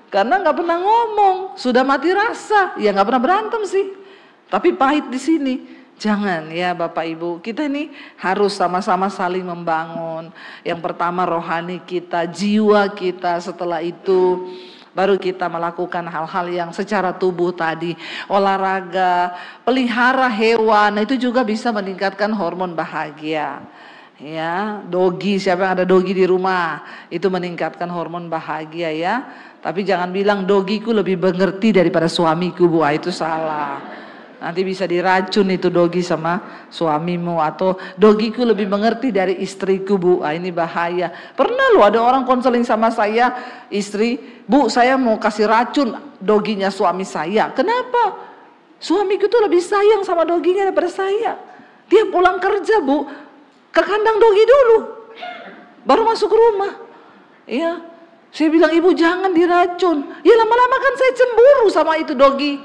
Speaker 1: karena nggak pernah ngomong, sudah mati rasa, ya nggak pernah berantem sih, tapi pahit di sini. Jangan ya Bapak Ibu, kita ini harus sama-sama saling membangun. Yang pertama rohani kita, jiwa kita, setelah itu baru kita melakukan hal-hal yang secara tubuh tadi, olahraga, pelihara hewan, itu juga bisa meningkatkan hormon bahagia. Ya, dogi, siapa yang ada dogi di rumah, itu meningkatkan hormon bahagia ya. Tapi jangan bilang dogiku lebih mengerti daripada suamiku, Bu, itu salah. Nanti bisa diracun itu dogi sama suamimu, atau dogiku lebih mengerti dari istriku, Bu, ini bahaya. Pernah loh ada orang konseling sama saya, istri, Bu saya mau kasih racun doginya suami saya. Kenapa? Suamiku tuh lebih sayang sama doginya daripada saya. Dia pulang kerja, Bu, ke kandang dogi dulu, baru masuk rumah. Ya, saya bilang ibu jangan diracun. Ya lama-lama kan saya cemburu sama itu dogi.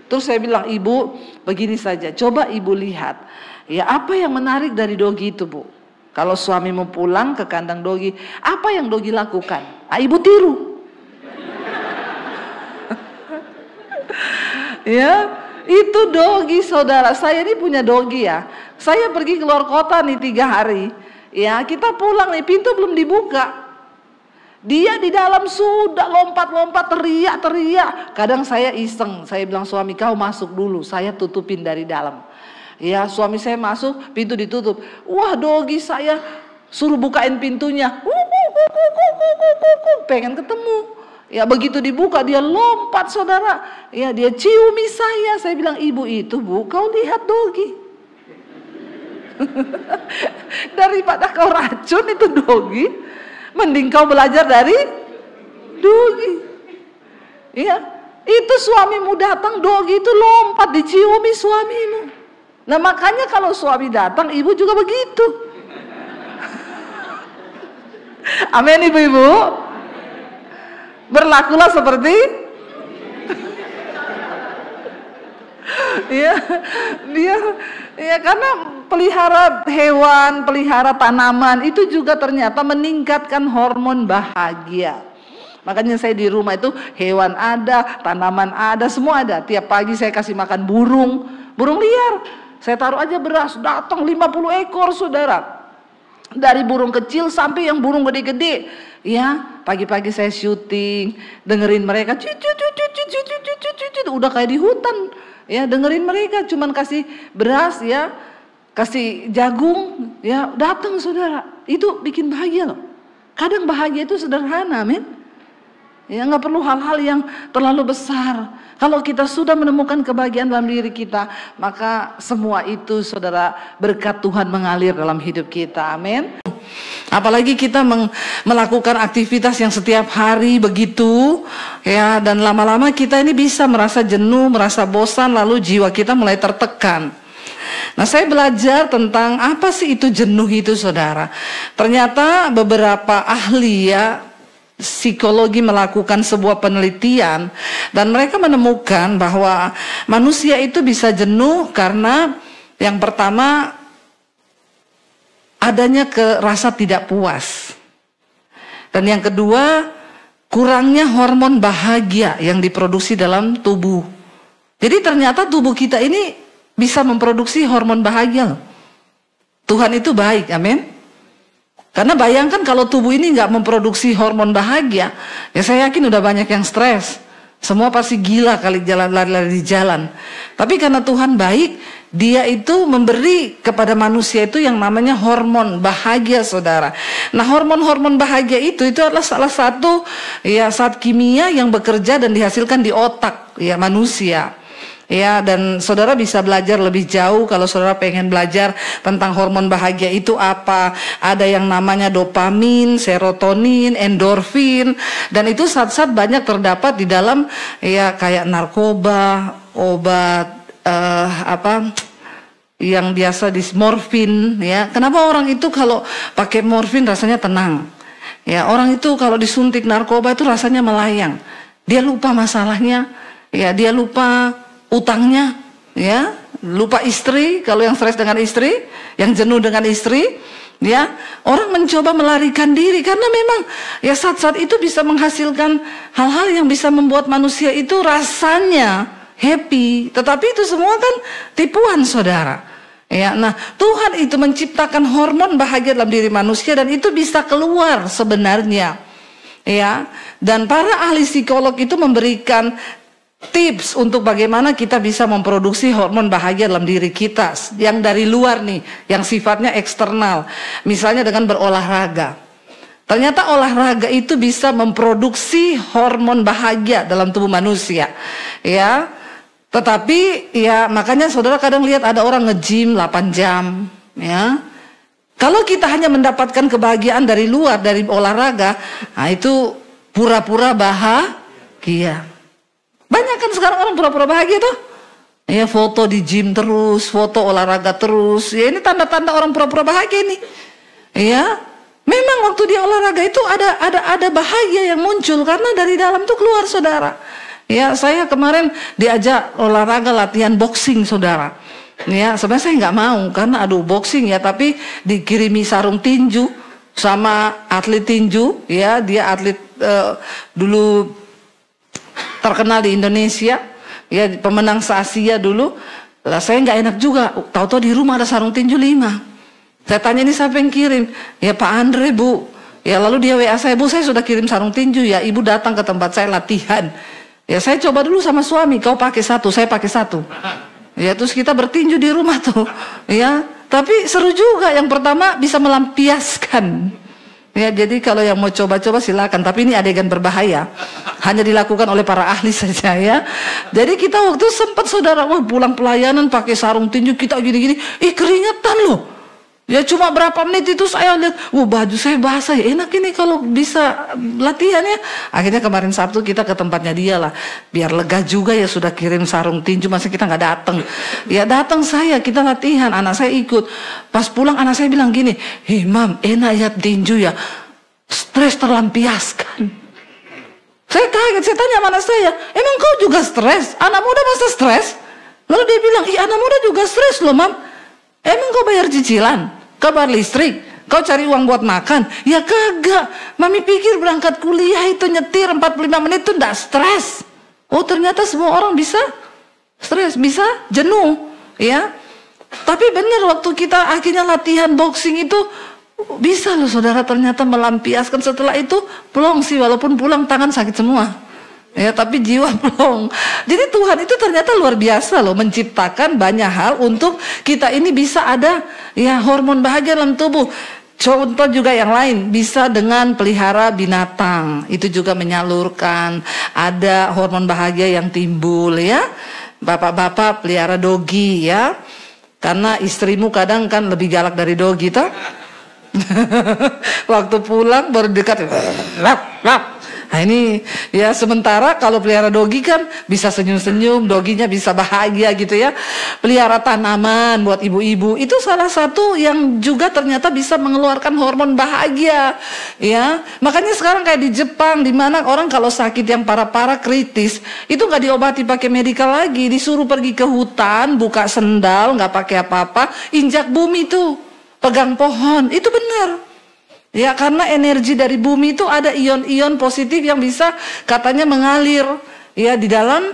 Speaker 1: Terus saya bilang ibu begini saja, coba ibu lihat, ya apa yang menarik dari dogi itu, Bu? Kalau suamimu pulang ke kandang dogi, apa yang dogi lakukan? Ibu tiru. Ya. Itu dogi saudara, saya ini punya dogi ya. Saya pergi keluar kota nih 3 hari. Ya kita pulang nih, pintu belum dibuka. Dia di dalam sudah lompat-lompat, teriak-teriak. Kadang saya iseng, saya bilang suami kau masuk dulu, saya tutupin dari dalam. Ya suami saya masuk, pintu ditutup. Wah dogi saya suruh bukain pintunya. Pengen ketemu. Ya begitu dibuka dia lompat saudara, ya dia ciumi saya. Saya bilang ibu itu, Bu kau lihat dogi. Daripada kau racun itu dogi, mending kau belajar dari dogi. Ya itu suamimu datang, dogi itu lompat diciumi suamimu. Nah makanya kalau suami datang ibu juga begitu. Amin ibu-ibu. Berlakulah seperti ya, dia karena pelihara hewan, pelihara tanaman itu juga ternyata meningkatkan hormon bahagia. Makanya saya di rumah itu hewan ada, tanaman ada, semua ada. Tiap pagi saya kasih makan burung liar. Saya taruh aja beras, datang 50 ekor saudara. Dari burung kecil sampai yang burung gede-gede. Ya, pagi-pagi saya syuting, dengerin mereka, udah kayak di hutan. Ya, dengerin mereka, cuman kasih beras ya, kasih jagung, ya datang saudara. Itu bikin bahagia loh. Kadang bahagia itu sederhana, men. Ya, nggak perlu hal-hal yang terlalu besar. Kalau kita sudah menemukan kebahagiaan dalam diri kita, maka semua itu saudara berkat Tuhan mengalir dalam hidup kita. Amin. Apalagi kita melakukan aktivitas yang setiap hari begitu, ya, dan lama-lama kita ini bisa merasa jenuh, merasa bosan, lalu jiwa kita mulai tertekan. Nah, saya belajar tentang apa sih itu jenuh itu, saudara. Ternyata beberapa ahli, ya, psikologi melakukan sebuah penelitian dan mereka menemukan bahwa manusia itu bisa jenuh karena yang pertama adanya rasa tidak puas, dan yang kedua kurangnya hormon bahagia yang diproduksi dalam tubuh. Jadi ternyata tubuh kita ini bisa memproduksi hormon bahagia. Tuhan itu baik, amin. Karena bayangkan kalau tubuh ini nggak memproduksi hormon bahagia, ya saya yakin udah banyak yang stres. Semua pasti gila kali lari-lari di jalan. Tapi karena Tuhan baik, Dia itu memberi kepada manusia itu yang namanya hormon bahagia, saudara. Nah, hormon-hormon bahagia itu adalah salah satu, ya, zat kimia yang bekerja dan dihasilkan di otak, ya, manusia. Ya, dan saudara bisa belajar lebih jauh kalau saudara pengen belajar tentang hormon bahagia itu apa. Ada yang namanya dopamin, serotonin, endorfin, dan itu zat-zat banyak terdapat di dalam, ya, kayak narkoba, obat, yang biasa morfin, ya. Kenapa orang itu kalau pakai morfin rasanya tenang? Ya, orang itu kalau disuntik narkoba itu rasanya melayang. Dia lupa masalahnya, ya, dia lupa utangnya, ya, lupa istri. Kalau yang stres dengan istri, yang jenuh dengan istri, ya, orang mencoba melarikan diri karena memang, ya, zat-zat itu bisa menghasilkan hal-hal yang bisa membuat manusia itu rasanya happy. Tetapi itu semua kan tipuan, saudara. Ya, nah, Tuhan itu menciptakan hormon bahagia dalam diri manusia dan itu bisa keluar sebenarnya, ya. Dan para ahli psikolog itu memberikan tips untuk bagaimana kita bisa memproduksi hormon bahagia dalam diri kita yang dari luar nih, yang sifatnya eksternal. Misalnya dengan berolahraga. Ternyata olahraga itu bisa memproduksi hormon bahagia dalam tubuh manusia, ya. Tetapi, ya, makanya saudara kadang lihat ada orang nge-gym 8 jam, ya. Kalau kita hanya mendapatkan kebahagiaan dari luar, dari olahraga, nah itu pura-pura bahagia. Banyak kan sekarang orang pura-pura bahagia tuh, ya, foto di gym terus, foto olahraga terus, ya, ini tanda-tanda orang pura-pura bahagia nih, ya. Memang waktu dia olahraga itu ada bahagia yang muncul karena dari dalam tuh keluar, saudara. Ya, saya kemarin diajak olahraga latihan boxing, saudara. Ya, sebenarnya saya nggak mau karena aduh boxing, ya, tapi dikirimi sarung tinju sama atlet tinju, ya, dia atlet dulu terkenal di Indonesia, ya, pemenang se-Asia dulu. Lah saya nggak enak juga, tahu-tahu di rumah ada sarung tinju 5. Saya tanya, ini siapa yang kirim? Ya, Pak Andre, Bu. Ya, lalu dia WA saya, Bu, saya sudah kirim sarung tinju, ya, Ibu datang ke tempat saya latihan. Ya, saya coba dulu sama suami, kau pakai satu, saya pakai satu. Ya, terus kita bertinju di rumah tuh, ya. Tapi seru juga, yang pertama bisa melampiaskan. Ya, jadi kalau yang mau coba-coba silakan, tapi ini adegan berbahaya. Hanya dilakukan oleh para ahli saja, ya. Jadi kita waktu sempat, saudara, wah, pulang pelayanan pakai sarung tinju kita gini-gini, keringetan loh. Ya, cuma berapa menit itu saya lihat, wah, baju saya basah, ya, enak ini kalau bisa latihan, ya. Akhirnya kemarin Sabtu kita ke tempatnya dia lah, biar lega juga, ya, sudah kirim sarung tinju, masa kita nggak datang. Ya, datang saya, kita latihan, anak saya ikut. Pas pulang anak saya bilang gini, "Hei, Mam, enak ya tinju, ya, stres terlampiaskan." Saya kaget, saya tanya sama anak saya, "Emang kau juga stres? Anak muda masa stres?" Lalu dia bilang, "Ih, anak muda juga stres loh, Mam. Emang kau bayar cicilan? Kau bayar listrik? Kau cari uang buat makan?" "Ya kagak. Mami pikir berangkat kuliah itu nyetir 45 menit itu enggak stres." Oh, ternyata semua orang bisa stres, bisa jenuh, ya. Tapi benar waktu kita akhirnya latihan boxing itu bisa loh, saudara, ternyata melampiaskan. Setelah itu plong sih, walaupun pulang tangan sakit semua, ya, tapi jiwa plong. Jadi Tuhan itu ternyata luar biasa loh, menciptakan banyak hal untuk kita ini bisa ada, ya, hormon bahagia dalam tubuh. Contoh juga yang lain, bisa dengan pelihara binatang, itu juga menyalurkan, ada hormon bahagia yang timbul ya. Bapak-bapak pelihara dogi ya, karena istrimu kadang kan lebih galak dari dogi toh. Waktu pulang baru dekat, lap, lap. Nah ini ya, sementara kalau pelihara dogi kan bisa senyum-senyum, doginya bisa bahagia gitu ya. Pelihara tanaman buat ibu-ibu itu salah satu yang juga ternyata bisa mengeluarkan hormon bahagia ya. Makanya sekarang kayak di Jepang, di mana orang kalau sakit yang parah-parah kritis itu nggak diobati pakai medikal lagi, disuruh pergi ke hutan, buka sendal, nggak pakai apa-apa, injak bumi tuh, pegang pohon, itu benar. Ya, karena energi dari bumi itu ada ion-ion positif yang bisa katanya mengalir ya di dalam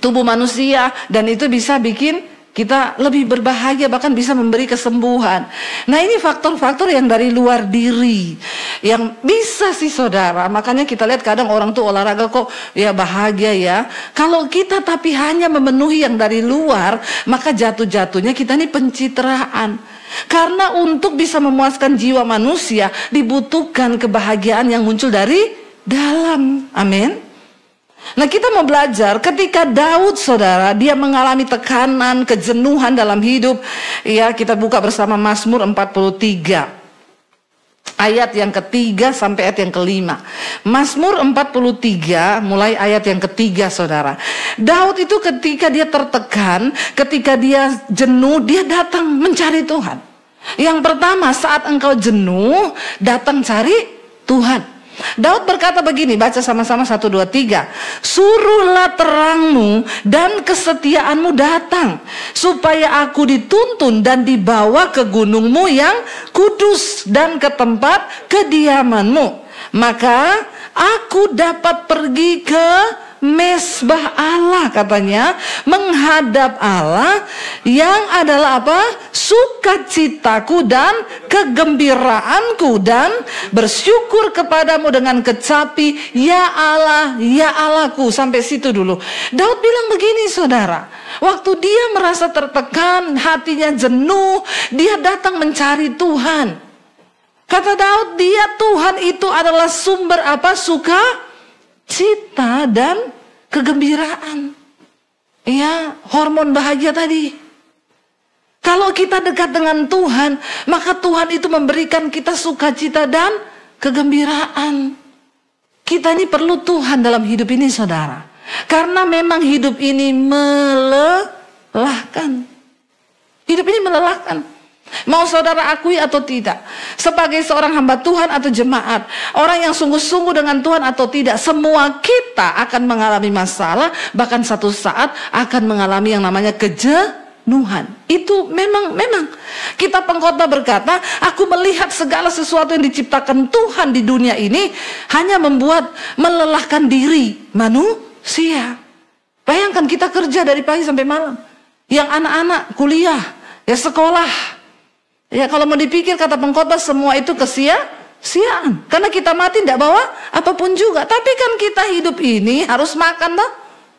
Speaker 1: tubuh manusia, dan itu bisa bikin kita lebih berbahagia, bahkan bisa memberi kesembuhan. Nah, ini faktor-faktor yang dari luar diri yang bisa sih saudara. Makanya kita lihat kadang orang tuh olahraga kok ya bahagia ya. Kalau kita tapi hanya memenuhi yang dari luar, maka jatuh-jatuhnya kita ini pencitraan. Karena untuk bisa memuaskan jiwa manusia dibutuhkan kebahagiaan yang muncul dari dalam. Amin. Nah, kita mau belajar ketika Daud saudara, dia mengalami tekanan, kejenuhan dalam hidup. Ya, kita buka bersama Mazmur 43. Ayat yang ketiga sampai ayat yang kelima. Mazmur 43 mulai ayat yang ketiga saudara. Daud itu ketika dia tertekan, ketika dia jenuh, dia datang mencari Tuhan. Yang pertama, saat engkau jenuh, datang cari Tuhan. Daud berkata begini, baca sama-sama 1, 2, 3. Suruhlah terangmu dan kesetiaanmu datang, supaya aku dituntun dan dibawa ke gunungmu yang kudus dan ke tempat kediamanmu. Maka aku dapat pergi ke mesbah Allah, katanya, menghadap Allah yang adalah apa? Sukacitaku dan kegembiraanku, dan bersyukur kepadamu dengan kecapi, ya Allah, ya Allahku. Sampai situ dulu. Daud bilang begini saudara, waktu dia merasa tertekan, hatinya jenuh, dia datang mencari Tuhan. Kata Daud, Tuhan itu adalah sumber apa? Sukacita dan kegembiraan. Ya, hormon bahagia tadi. Kalau kita dekat dengan Tuhan, maka Tuhan itu memberikan kita sukacita dan kegembiraan. Kita ini perlu Tuhan dalam hidup ini saudara. Karena memang hidup ini melelahkan. Hidup ini melelahkan. Mau saudara akui atau tidak, sebagai seorang hamba Tuhan atau jemaat, orang yang sungguh-sungguh dengan Tuhan atau tidak, semua kita akan mengalami masalah, bahkan satu saat akan mengalami yang namanya kejenuhan. Itu memang kita pengkhotbah berkata, aku melihat segala sesuatu yang diciptakan Tuhan di dunia ini hanya membuat melelahkan diri manusia. Bayangkan kita kerja dari pagi sampai malam, yang anak-anak kuliah, ya sekolah. Ya, kalau mau dipikir kata pengkhotbah semua itu kesia-siaan. Karena kita mati tidak bawa apapun juga. Tapi kan kita hidup ini harus makan toh,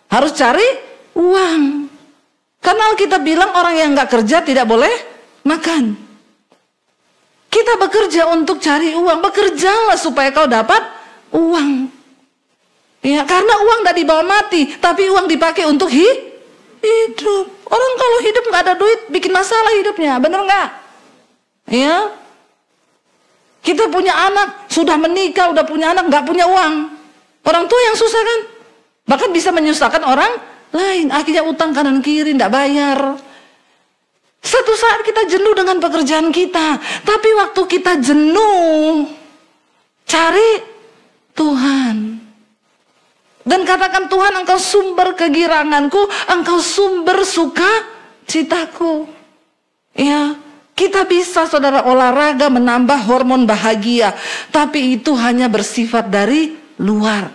Speaker 1: harus cari uang. Karena kita bilang orang yang nggak kerja tidak boleh makan. Kita bekerja untuk cari uang. Bekerjalah supaya kau dapat uang. Ya, karena uang tidak dibawa mati, tapi uang dipakai untuk hidup. Orang kalau hidup nggak ada duit bikin masalah hidupnya, bener nggak? Ya, kita punya anak, sudah menikah, udah punya anak, nggak punya uang. Orang tua yang susah kan, bahkan bisa menyusahkan orang lain. Akhirnya utang kanan kiri, nggak bayar. Satu saat kita jenuh dengan pekerjaan kita, tapi waktu kita jenuh, cari Tuhan. Dan katakan, Tuhan, engkau sumber kegiranganku, engkau sumber sukacitaku. Ya. Kita bisa saudara olahraga menambah hormon bahagia, tapi itu hanya bersifat dari luar.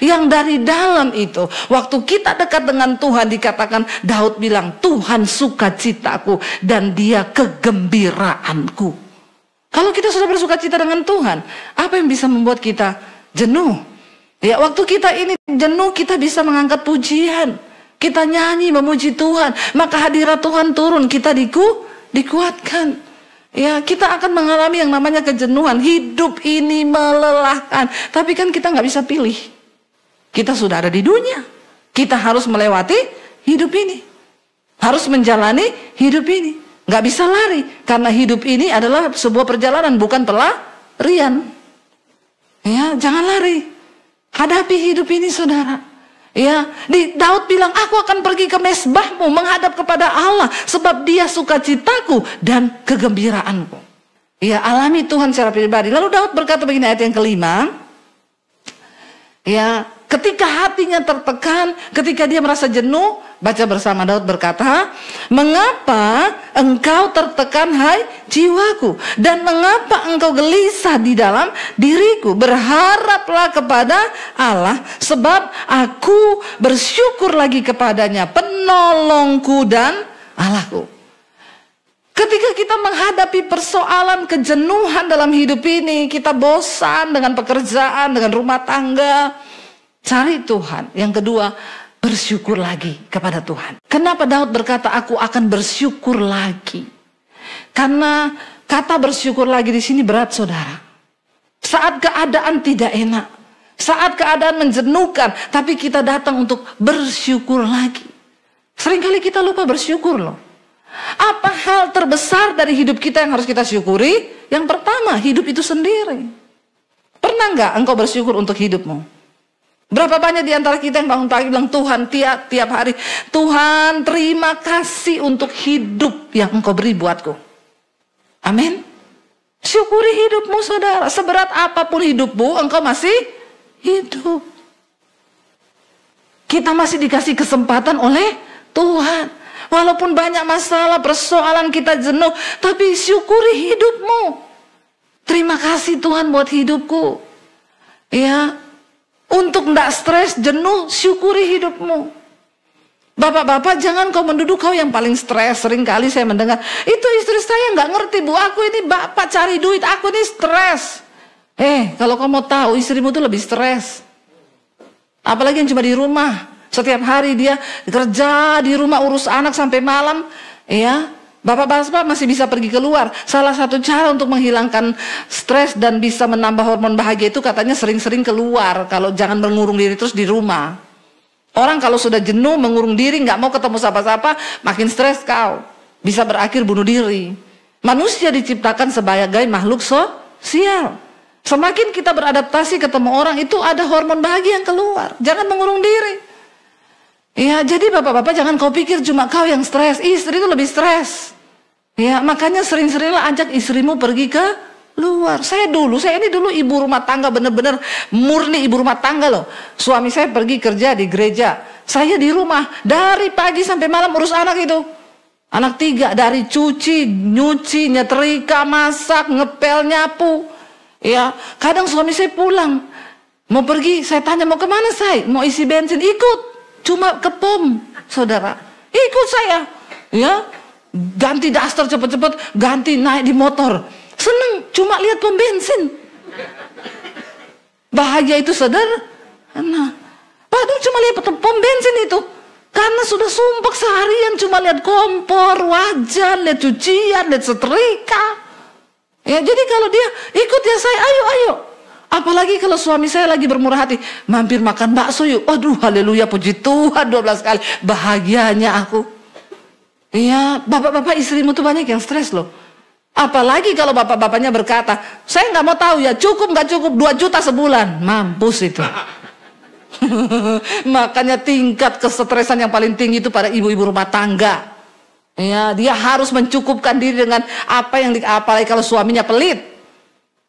Speaker 1: Yang dari dalam itu, waktu kita dekat dengan Tuhan, dikatakan Daud bilang, Tuhan sukacitaku dan dia kegembiraanku. Kalau kita sudah bersukacita dengan Tuhan, apa yang bisa membuat kita jenuh? Ya, waktu kita ini jenuh, kita bisa mengangkat pujian, kita nyanyi memuji Tuhan, maka hadirat Tuhan turun, kita dikuatkan. Ya, kita akan mengalami yang namanya kejenuhan. Hidup ini melelahkan. Tapi kan kita nggak bisa pilih. Kita sudah ada di dunia. Kita harus melewati hidup ini. Harus menjalani hidup ini. Nggak bisa lari. Karena hidup ini adalah sebuah perjalanan, bukan pelarian. Ya, jangan lari. Hadapi hidup ini, saudara. Ya, Daud bilang, aku akan pergi ke mesbahmu, menghadap kepada Allah, sebab dia sukacitaku dan kegembiraanku. Ya, alami Tuhan secara pribadi. Lalu Daud berkata begini, ayat yang kelima. Ya, ketika hatinya tertekan, ketika dia merasa jenuh, baca bersama. Daud berkata, mengapa engkau tertekan hai jiwaku, dan mengapa engkau gelisah di dalam diriku? Berharaplah kepada Allah, sebab aku bersyukur lagi kepadanya, penolongku dan Allahku. Ketika kita menghadapi persoalan kejenuhan dalam hidup ini, kita bosan dengan pekerjaan, dengan rumah tangga, cari Tuhan. Yang kedua, bersyukur lagi kepada Tuhan. Kenapa Daud berkata, aku akan bersyukur lagi? Karena kata bersyukur lagi di sini berat, saudara. Saat keadaan tidak enak, saat keadaan menjenuhkan, tapi kita datang untuk bersyukur lagi. Seringkali kita lupa bersyukur loh. Apa hal terbesar dari hidup kita yang harus kita syukuri? Yang pertama, hidup itu sendiri. Pernah nggak engkau bersyukur untuk hidupmu? Berapa banyak di antara kita yang bangun pagi bilang, Tuhan, tiap hari, Tuhan terima kasih untuk hidup yang engkau beri buatku. Amin. Syukuri hidupmu, saudara. Seberat apapun hidupmu, engkau masih hidup. Kita masih dikasih kesempatan oleh Tuhan. Walaupun banyak masalah, persoalan, kita jenuh, tapi syukuri hidupmu. Terima kasih Tuhan buat hidupku. Ya, untuk tidak stres, jenuh, syukuri hidupmu. Bapak-bapak, jangan kau menduduk kau yang paling stres. Seringkali saya mendengar, itu istri saya nggak ngerti bu, aku ini bapak cari duit, aku ini stres. Kalau kau mau tahu, istrimu tuh lebih stres. Apalagi yang cuma di rumah. Setiap hari dia kerja di rumah, urus anak sampai malam. Ya, bapak-bapak masih bisa pergi keluar. Salah satu cara untuk menghilangkan stres dan bisa menambah hormon bahagia itu katanya sering-sering keluar. Kalau jangan mengurung diri terus di rumah. Orang kalau sudah jenuh, mengurung diri, nggak mau ketemu siapa-siapa, makin stres kau. Bisa berakhir bunuh diri. Manusia diciptakan sebagai makhluk sosial. Semakin kita beradaptasi ketemu orang, itu ada hormon bahagia yang keluar. Jangan mengurung diri. Ya, jadi bapak-bapak jangan kau pikir cuma kau yang stres, istri itu lebih stres. Ya, makanya sering-seringlah ajak istrimu pergi ke luar. Saya ini dulu ibu rumah tangga, bener-bener murni ibu rumah tangga loh. Suami saya pergi kerja di gereja, saya di rumah dari pagi sampai malam urus anak itu. Anak 3, dari cuci, nyuci, nyetrika, masak, ngepel, nyapu. Ya, kadang suami saya pulang mau pergi, saya tanya mau kemana saya? Mau isi bensin, ikut. Cuma ke pom, saudara. Ikut saya. Ya, ganti daster cepet-cepet, ganti naik di motor. Seneng, cuma lihat pom bensin. Bahagia itu sederhana. Padahal cuma lihat pom bensin itu. Karena sudah sumpah seharian cuma lihat kompor, wajan, lihat cucian, lihat setrika. Ya, jadi kalau dia ikut ya saya, ayo. Apalagi kalau suami saya lagi bermurah hati, mampir makan bakso yuk. Aduh, haleluya, puji Tuhan 12 kali. Bahagianya aku. Iya, bapak-bapak istrimu tuh banyak yang stres loh. Apalagi kalau bapak-bapaknya berkata, saya nggak mau tahu ya, cukup nggak cukup 2 juta sebulan. Mampus itu. Makanya tingkat kesetresan yang paling tinggi itu pada ibu-ibu rumah tangga. Ya, dia harus mencukupkan diri dengan apa yang apalagi kalau suaminya pelit.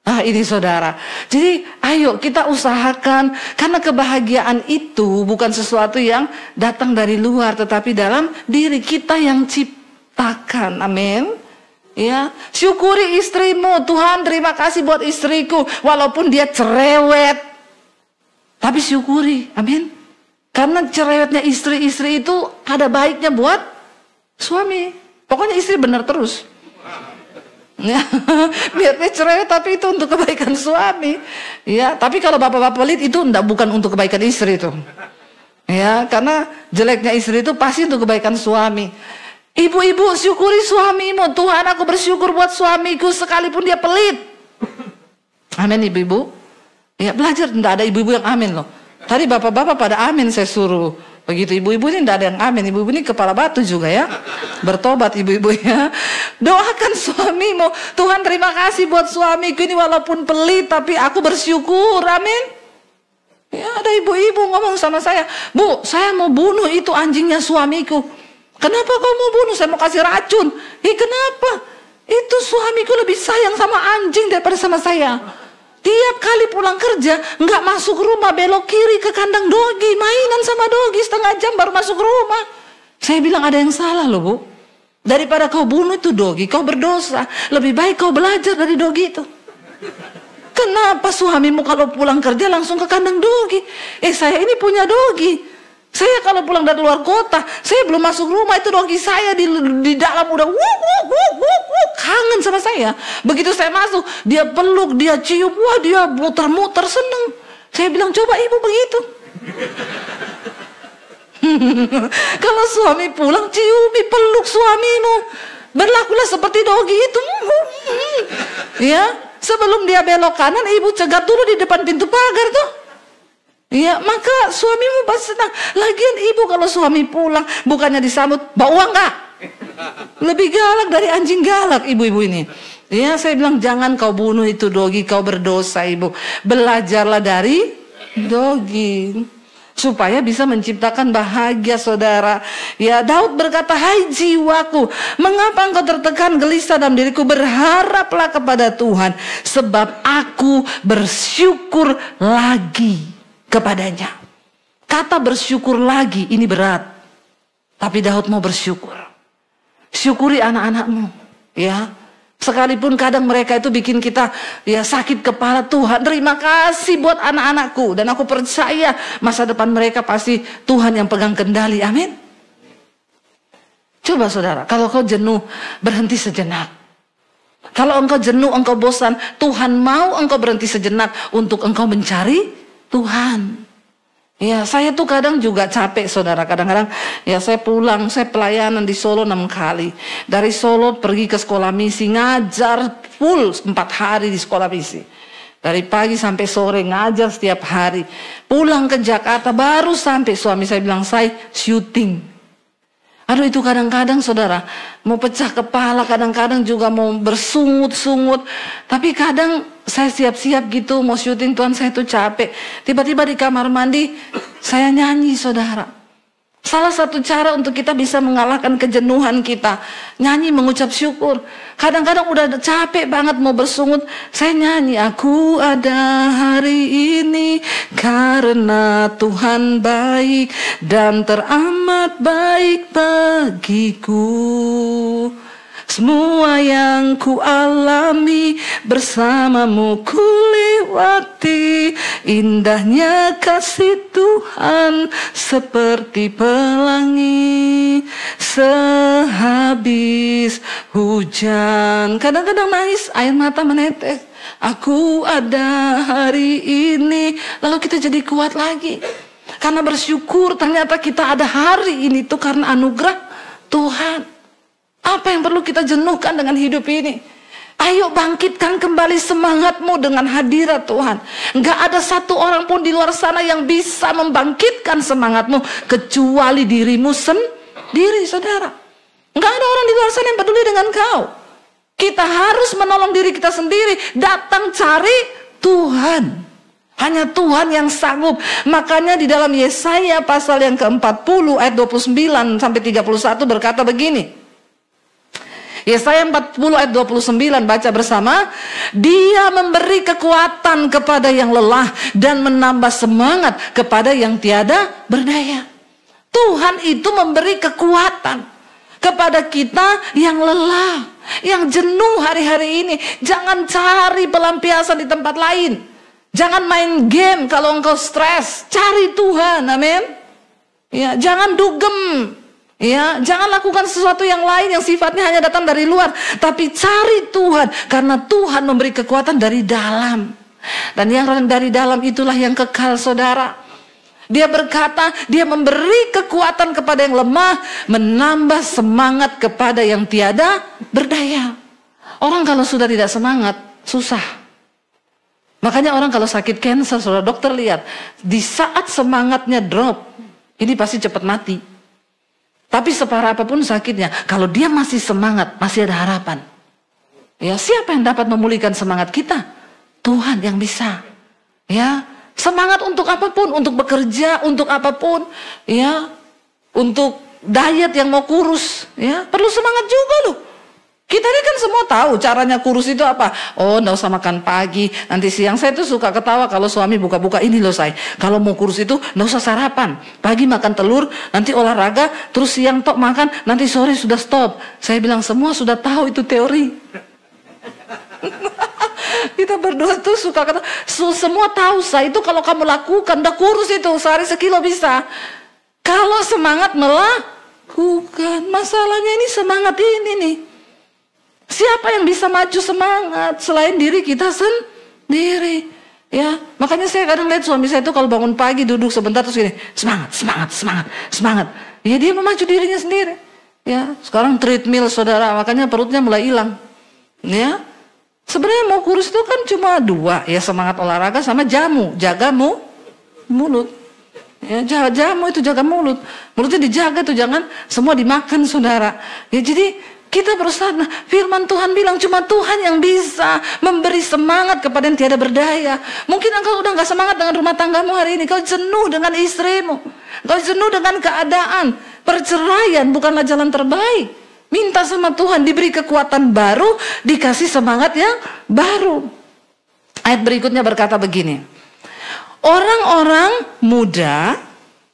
Speaker 1: Ini saudara. Jadi ayo kita usahakan, karena kebahagiaan itu bukan sesuatu yang datang dari luar, tetapi dalam diri kita yang ciptakan. Amin. Ya, syukuri istrimu. Tuhan terima kasih buat istriku, walaupun dia cerewet, tapi syukuri. Amin. Karena cerewetnya istri-istri itu ada baiknya buat suami. Pokoknya istri benar terus. Ya, biar dia cerewet tapi itu untuk kebaikan suami. Ya, tapi kalau bapak-bapak pelit itu bukan untuk kebaikan istri itu. Ya, karena jeleknya istri itu pasti untuk kebaikan suami. Ibu-ibu, syukuri suamimu. Tuhan, aku bersyukur buat suamiku sekalipun dia pelit. Amin ibu-ibu. Ya belajar, tidak ada ibu-ibu yang amin loh. Tadi bapak-bapak pada amin saya suruh. Begitu ibu-ibu ini tidak ada yang amin. Ibu-ibu ini kepala batu juga ya. Bertobat ibu-ibu ya. Doakan suamimu. Tuhan, terima kasih buat suamiku ini walaupun pelit tapi aku bersyukur. Amin. Ya ada ibu-ibu ngomong sama saya, Bu, saya mau bunuh itu anjingnya suamiku. Kenapa kau mau bunuh? Saya mau kasih racun. Kenapa? Itu suamiku lebih sayang sama anjing daripada sama saya. Tiap kali pulang kerja, nggak masuk rumah, belok kiri ke kandang dogi, mainan sama dogi setengah jam baru masuk rumah. Saya bilang ada yang salah loh Bu. Daripada kau bunuh itu dogi, kau berdosa. Lebih baik kau belajar dari dogi itu. Kenapa suamimu kalau pulang kerja langsung ke kandang dogi? Saya ini punya dogi. Saya kalau pulang dari luar kota, saya belum masuk rumah itu dogi saya di dalam udah kangen sama saya. Begitu saya masuk, dia peluk, dia cium, wah dia muter-muter seneng. Saya bilang coba ibu begitu. Kalau suami pulang ciumi, peluk suamimu. Berlakulah seperti dogi itu. Ya. Sebelum dia belok kanan, ibu cegat dulu di depan pintu pagar tuh. Ya, maka suamimu pasti senang. Lagian ibu kalau suami pulang, bukannya disambut, bawa uang gak? Lebih galak dari anjing galak ibu-ibu ini. Ya, saya bilang jangan kau bunuh itu dogi, kau berdosa ibu. Belajarlah dari dogi. Supaya bisa menciptakan bahagia saudara. Ya Daud berkata, hai jiwaku, mengapa engkau tertekan gelisah dalam diriku? Berharaplah kepada Tuhan, sebab aku bersyukur lagi kepadanya. Kata bersyukur lagi ini berat, tapi Daud mau bersyukur. Syukuri anak-anakmu ya. Sekalipun kadang mereka itu bikin kita ya sakit kepala, Tuhan terima kasih buat anak-anakku. Dan aku percaya masa depan mereka pasti Tuhan yang pegang kendali, amin. Coba saudara, kalau kau jenuh berhenti sejenak. Kalau engkau jenuh, engkau bosan, Tuhan mau engkau berhenti sejenak untuk engkau mencari Tuhan. Ya saya tuh kadang juga capek saudara. Kadang-kadang ya saya pulang, saya pelayanan di Solo 6 kali. Dari Solo pergi ke sekolah misi, ngajar full 4 hari di sekolah misi. Dari pagi sampai sore ngajar setiap hari. Pulang ke Jakarta baru sampai suami saya bilang, saya syuting. Aduh itu kadang-kadang saudara mau pecah kepala, kadang-kadang juga mau bersungut-sungut. Tapi kadang saya siap-siap gitu mau syuting, Tuhan saya tuh capek. Tiba-tiba di kamar mandi saya nyanyi saudara. Salah satu cara untuk kita bisa mengalahkan kejenuhan kita, nyanyi mengucap syukur. Kadang-kadang udah capek banget mau bersungut, saya nyanyi, aku ada hari ini karena Tuhan baik dan teramat baik bagiku. Semua yang ku alami bersamamu ku lewati, indahnya kasih Tuhan seperti pelangi sehabis hujan. Kadang-kadang nangis, air mata menetes. Aku ada hari ini. Lalu kita jadi kuat lagi. Karena bersyukur ternyata kita ada hari ini tuh karena anugerah Tuhan. Apa yang perlu kita jenuhkan dengan hidup ini? Ayo bangkitkan kembali semangatmu dengan hadirat Tuhan. Enggak ada satu orang pun di luar sana yang bisa membangkitkan semangatmu kecuali dirimu sendiri, saudara. Enggak ada orang di luar sana yang peduli dengan kau. Kita harus menolong diri kita sendiri. Datang cari Tuhan. Hanya Tuhan yang sanggup. Makanya di dalam Yesaya pasal yang ke-40 ayat 29 sampai 31 berkata begini. Yesaya 40 ayat 29 baca bersama. Dia memberi kekuatan kepada yang lelah dan menambah semangat kepada yang tiada berdaya. Tuhan itu memberi kekuatan kepada kita yang lelah, yang jenuh hari-hari ini. Jangan cari pelampiasan di tempat lain. Jangan main game kalau engkau stres. Cari Tuhan, amin. Ya, jangan dugem. Ya, jangan lakukan sesuatu yang lain yang sifatnya hanya datang dari luar, tapi cari Tuhan karena Tuhan memberi kekuatan dari dalam. Dan yang dari dalam itulah yang kekal, saudara. Dia berkata, dia memberi kekuatan kepada yang lemah, menambah semangat kepada yang tiada berdaya. Orang kalau sudah tidak semangat, susah. Makanya orang kalau sakit kanker, saudara dokter lihat, di saat semangatnya drop, ini pasti cepat mati. Tapi separah apapun sakitnya, kalau dia masih semangat, masih ada harapan. Ya, siapa yang dapat memulihkan semangat kita? Tuhan yang bisa. Ya, semangat untuk apapun, untuk bekerja, untuk apapun, ya, untuk diet yang mau kurus, ya, perlu semangat juga loh. Kita ini kan semua tahu caranya kurus itu apa. Oh, enggak usah makan pagi, nanti siang. Saya tuh suka ketawa kalau suami buka-buka ini loh saya. Kalau mau kurus itu enggak usah sarapan. Pagi makan telur, nanti olahraga, terus siang tok makan, nanti sore sudah stop. Saya bilang semua sudah tahu itu teori. Kita berdua tuh suka kata, semua tahu saya itu kalau kamu lakukan udah kurus itu sehari sekilo bisa. Kalau semangat melakukan, masalahnya ini semangat ini nih. Siapa yang bisa maju semangat selain diri kita sendiri? Ya, makanya saya kadang lihat suami saya itu kalau bangun pagi duduk sebentar terus gini, semangat. Ya dia memacu dirinya sendiri. Ya, sekarang treadmill saudara, makanya perutnya mulai hilang. Ya. Sebenarnya mau kurus itu kan cuma dua, ya semangat olahraga sama jamu, jaga mulut. Ya, jamu itu jaga mulut. Mulutnya dijaga tuh, jangan semua dimakan saudara. Ya jadi kita berusaha. Nah, firman Tuhan bilang cuma Tuhan yang bisa memberi semangat kepada yang tiada berdaya. Mungkin engkau udah gak semangat dengan rumah tanggamu hari ini. Kau jenuh dengan istrimu. Kau jenuh dengan keadaan. Perceraian bukanlah jalan terbaik. Minta sama Tuhan diberi kekuatan baru, dikasih semangat yang baru. Ayat berikutnya berkata begini. Orang-orang muda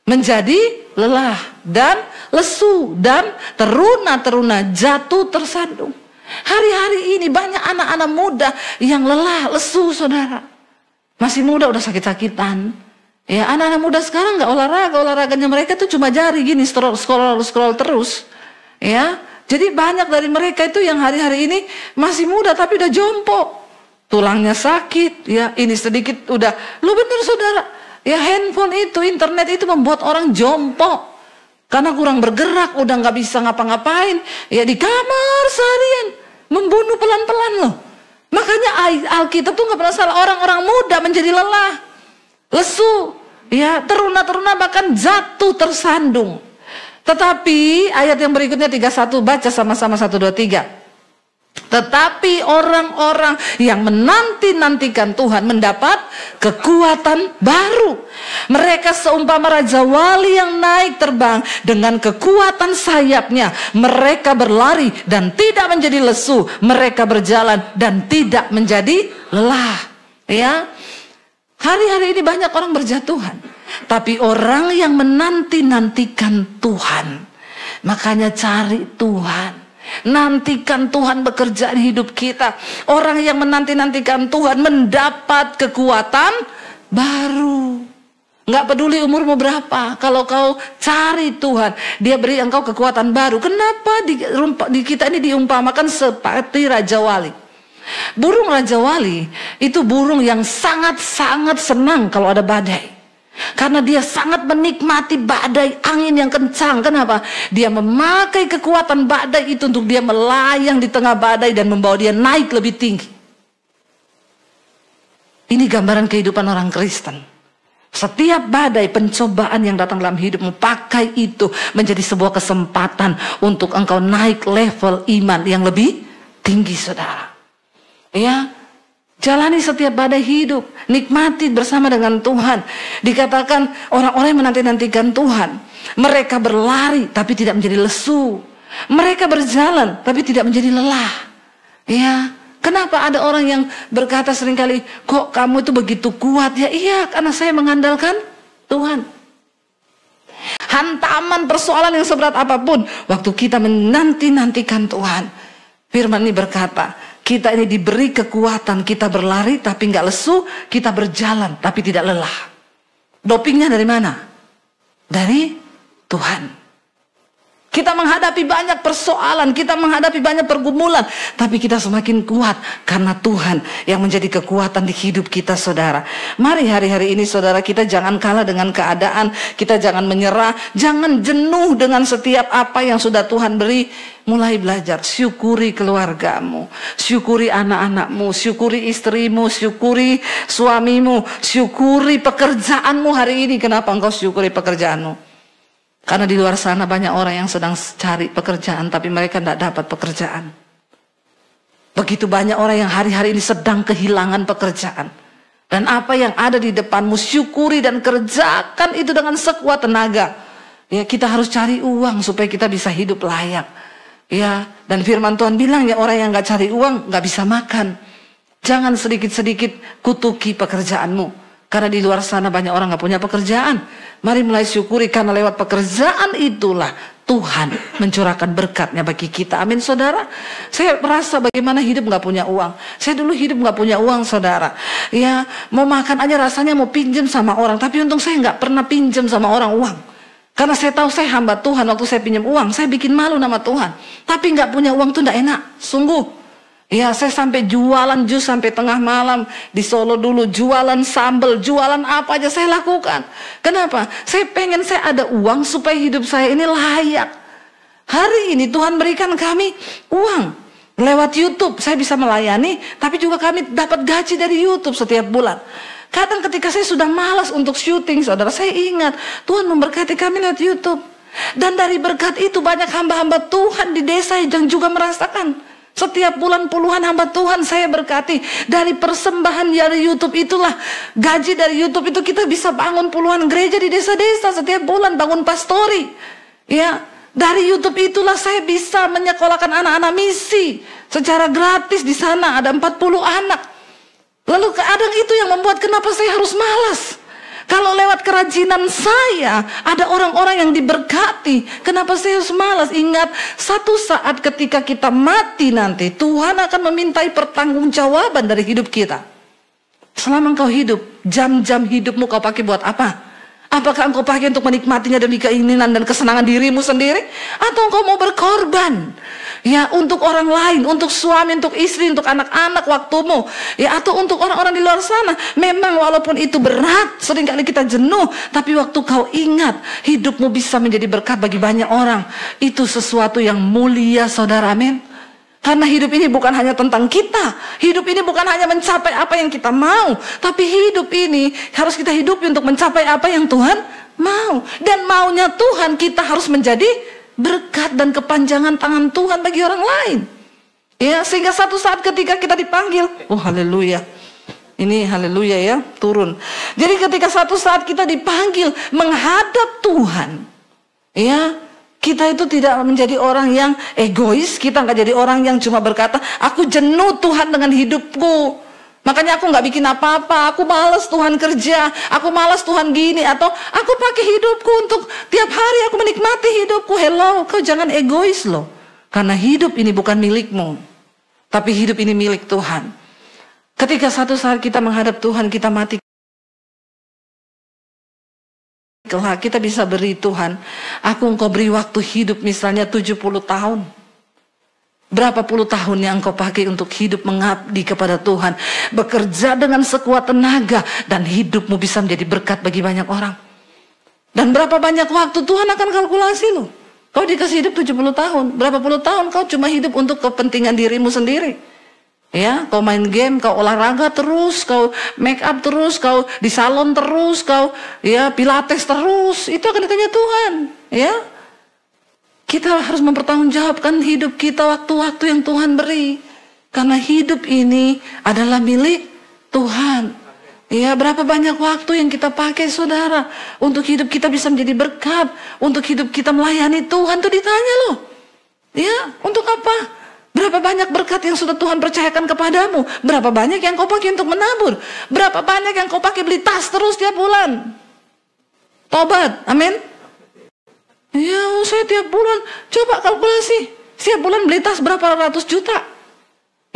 Speaker 1: menjadi lelah dan lesu dan teruna-teruna jatuh tersandung. Hari-hari ini banyak anak-anak muda yang lelah, lesu saudara. Masih muda udah sakit-sakitan. Ya, anak-anak muda sekarang gak olahraga, olahraganya mereka tuh cuma jari gini, scroll terus. Ya. Jadi banyak dari mereka itu yang hari-hari ini masih muda tapi udah jompo. Tulangnya sakit, ya ini sedikit udah. Lu bener saudara, ya handphone itu, internet itu membuat orang jompo. Karena kurang bergerak, udah gak bisa ngapa-ngapain. Ya di kamar seharian, membunuh pelan-pelan loh. Makanya Alkitab tuh gak pernah salah, orang-orang muda menjadi lelah, lesu, ya teruna-teruna bahkan jatuh tersandung. Tetapi ayat yang berikutnya 31, baca sama-sama 1, 2, 3. Tetapi orang-orang yang menanti-nantikan Tuhan mendapat kekuatan baru. Mereka seumpama raja wali yang naik terbang dengan kekuatan sayapnya. Mereka berlari dan tidak menjadi lesu. Mereka berjalan dan tidak menjadi lelah. Ya, hari-hari ini banyak orang berjatuhan. Tapi orang yang menanti-nantikan Tuhan, makanya cari Tuhan, nantikan Tuhan bekerja di hidup kita. Orang yang menanti-nantikan Tuhan mendapat kekuatan baru. Nggak peduli umurmu berapa, kalau kau cari Tuhan, Dia beri engkau kekuatan baru. Kenapa di kita ini diumpamakan seperti Raja Wali? Burung Raja Wali itu burung yang sangat-sangat senang kalau ada badai. Karena dia sangat menikmati badai, angin yang kencang. Kenapa? Dia memakai kekuatan badai itu untuk dia melayang di tengah badai dan membawa dia naik lebih tinggi. Ini gambaran kehidupan orang Kristen. Setiap badai, pencobaan yang datang dalam hidupmu, pakai itu menjadi sebuah kesempatan untuk engkau naik level iman yang lebih tinggi, saudara. Ya, jalani setiap badai hidup, nikmati bersama dengan Tuhan. Dikatakan orang-orang yang menanti-nantikan Tuhan, mereka berlari tapi tidak menjadi lesu. Mereka berjalan tapi tidak menjadi lelah. Ya, kenapa ada orang yang berkata seringkali, kok kamu itu begitu kuat? Ya iya, karena saya mengandalkan Tuhan. Hantaman persoalan yang seberat apapun, waktu kita menanti-nantikan Tuhan, firman ini berkata, kita ini diberi kekuatan, kita berlari tapi nggak lesu, kita berjalan tapi tidak lelah. Dopingnya dari mana? Dari Tuhan. Kita menghadapi banyak persoalan, kita menghadapi banyak pergumulan, tapi kita semakin kuat karena Tuhan yang menjadi kekuatan di hidup kita, saudara. Mari hari-hari ini, saudara, kita jangan kalah dengan keadaan, kita jangan menyerah, jangan jenuh dengan setiap apa yang sudah Tuhan beri. Mulai belajar, syukuri keluargamu, syukuri anak-anakmu, syukuri istrimu, syukuri suamimu, syukuri pekerjaanmu hari ini. Kenapa engkau syukuri pekerjaanmu? Karena di luar sana banyak orang yang sedang cari pekerjaan, tapi mereka tidak dapat pekerjaan. Begitu banyak orang yang hari-hari ini sedang kehilangan pekerjaan. Dan apa yang ada di depanmu, syukuri dan kerjakan itu dengan sekuat tenaga. Ya, kita harus cari uang supaya kita bisa hidup layak. Ya, dan firman Tuhan bilang ya, orang yang nggak cari uang nggak bisa makan. Jangan sedikit-sedikit kutuki pekerjaanmu. Karena di luar sana banyak orang gak punya pekerjaan. Mari mulai syukuri, karena lewat pekerjaan itulah Tuhan mencurahkan berkatnya bagi kita. Amin, saudara. Saya merasa bagaimana hidup gak punya uang. Saya dulu hidup gak punya uang, saudara. Ya, mau makan aja rasanya mau pinjam sama orang. Tapi untung saya gak pernah pinjam sama orang uang. Karena saya tahu saya hamba Tuhan. Waktu saya pinjam uang, saya bikin malu nama Tuhan. Tapi gak punya uang tuh gak enak, sungguh. Ya, saya sampai jualan jus sampai tengah malam di Solo dulu, jualan sambal, jualan apa aja saya lakukan. Kenapa? Saya pengen saya ada uang supaya hidup saya ini layak. Hari ini Tuhan berikan kami uang lewat YouTube. Saya bisa melayani, tapi juga kami dapat gaji dari YouTube setiap bulan. Kadang ketika saya sudah malas untuk syuting, saudara, saya ingat Tuhan memberkati kami lewat YouTube. Dan dari berkat itu banyak hamba-hamba Tuhan di desa yang juga merasakan. Setiap bulan puluhan hamba Tuhan saya berkati. Dari persembahan dari YouTube itulah, gaji dari YouTube itu kita bisa bangun puluhan gereja di desa-desa setiap bulan, bangun pastori. Ya, dari YouTube itulah saya bisa menyekolahkan anak-anak misi secara gratis di sana, ada 40 anak. Lalu kadang itu yang membuat kenapa saya harus malas. Kalau lewat kerajinan saya ada orang-orang yang diberkati, kenapa saya harus malas? Ingat, satu saat ketika kita mati nanti, Tuhan akan memintai pertanggungjawaban dari hidup kita. Selama engkau hidup, jam-jam hidupmu kau pakai buat apa? Apakah engkau pakai untuk menikmatinya demi keinginan dan kesenangan dirimu sendiri? Atau engkau mau berkorban? Ya, untuk orang lain, untuk suami, untuk istri, untuk anak-anak waktumu. Ya, atau untuk orang-orang di luar sana. Memang walaupun itu berat, seringkali kita jenuh. Tapi waktu kau ingat, hidupmu bisa menjadi berkat bagi banyak orang. Itu sesuatu yang mulia, saudara, amin. Karena hidup ini bukan hanya tentang kita. Hidup ini bukan hanya mencapai apa yang kita mau. Tapi hidup ini harus kita hidupi untuk mencapai apa yang Tuhan mau. Dan maunya Tuhan kita harus menjadi berkat dan kepanjangan tangan Tuhan bagi orang lain. Ya, sehingga satu saat ketika kita dipanggil, oh haleluya. Ini haleluya ya, turun. Jadi ketika satu saat kita dipanggil menghadap Tuhan, ya, kita itu tidak menjadi orang yang egois, kita nggak jadi orang yang cuma berkata, aku jenuh Tuhan dengan hidupku. Makanya aku nggak bikin apa-apa, aku malas Tuhan kerja, aku malas Tuhan gini, atau aku pakai hidupku untuk tiap hari aku menikmati hidupku. Hello, kau jangan egois loh. Karena hidup ini bukan milikmu, tapi hidup ini milik Tuhan. Ketika satu saat kita menghadap Tuhan, kita mati, kelak kita bisa beri Tuhan, aku engkau beri waktu hidup misalnya 70 tahun. Berapa puluh tahun yang engkau pakai untuk hidup mengabdi kepada Tuhan, bekerja dengan sekuat tenaga, dan hidupmu bisa menjadi berkat bagi banyak orang. Dan berapa banyak waktu Tuhan akan kalkulasi loh. Kau dikasih hidup 70 tahun, berapa puluh tahun kau cuma hidup untuk kepentingan dirimu sendiri. Ya, kau main game, kau olahraga terus, kau make up terus, kau di salon terus, kau ya pilates terus, itu akan ditanya Tuhan. Ya, kita harus mempertanggungjawabkan hidup kita waktu-waktu yang Tuhan beri. Karena hidup ini adalah milik Tuhan. Ya, berapa banyak waktu yang kita pakai, saudara, untuk hidup kita bisa menjadi berkat, untuk hidup kita melayani Tuhan, itu ditanya loh. Ya, untuk apa? Berapa banyak berkat yang sudah Tuhan percayakan kepadamu? Berapa banyak yang kau pakai untuk menabur? Berapa banyak yang kau pakai beli tas terus tiap bulan? Tobat, amin. Ya, saya tiap bulan, coba kalkulasi, setiap bulan beli tas berapa ratus juta.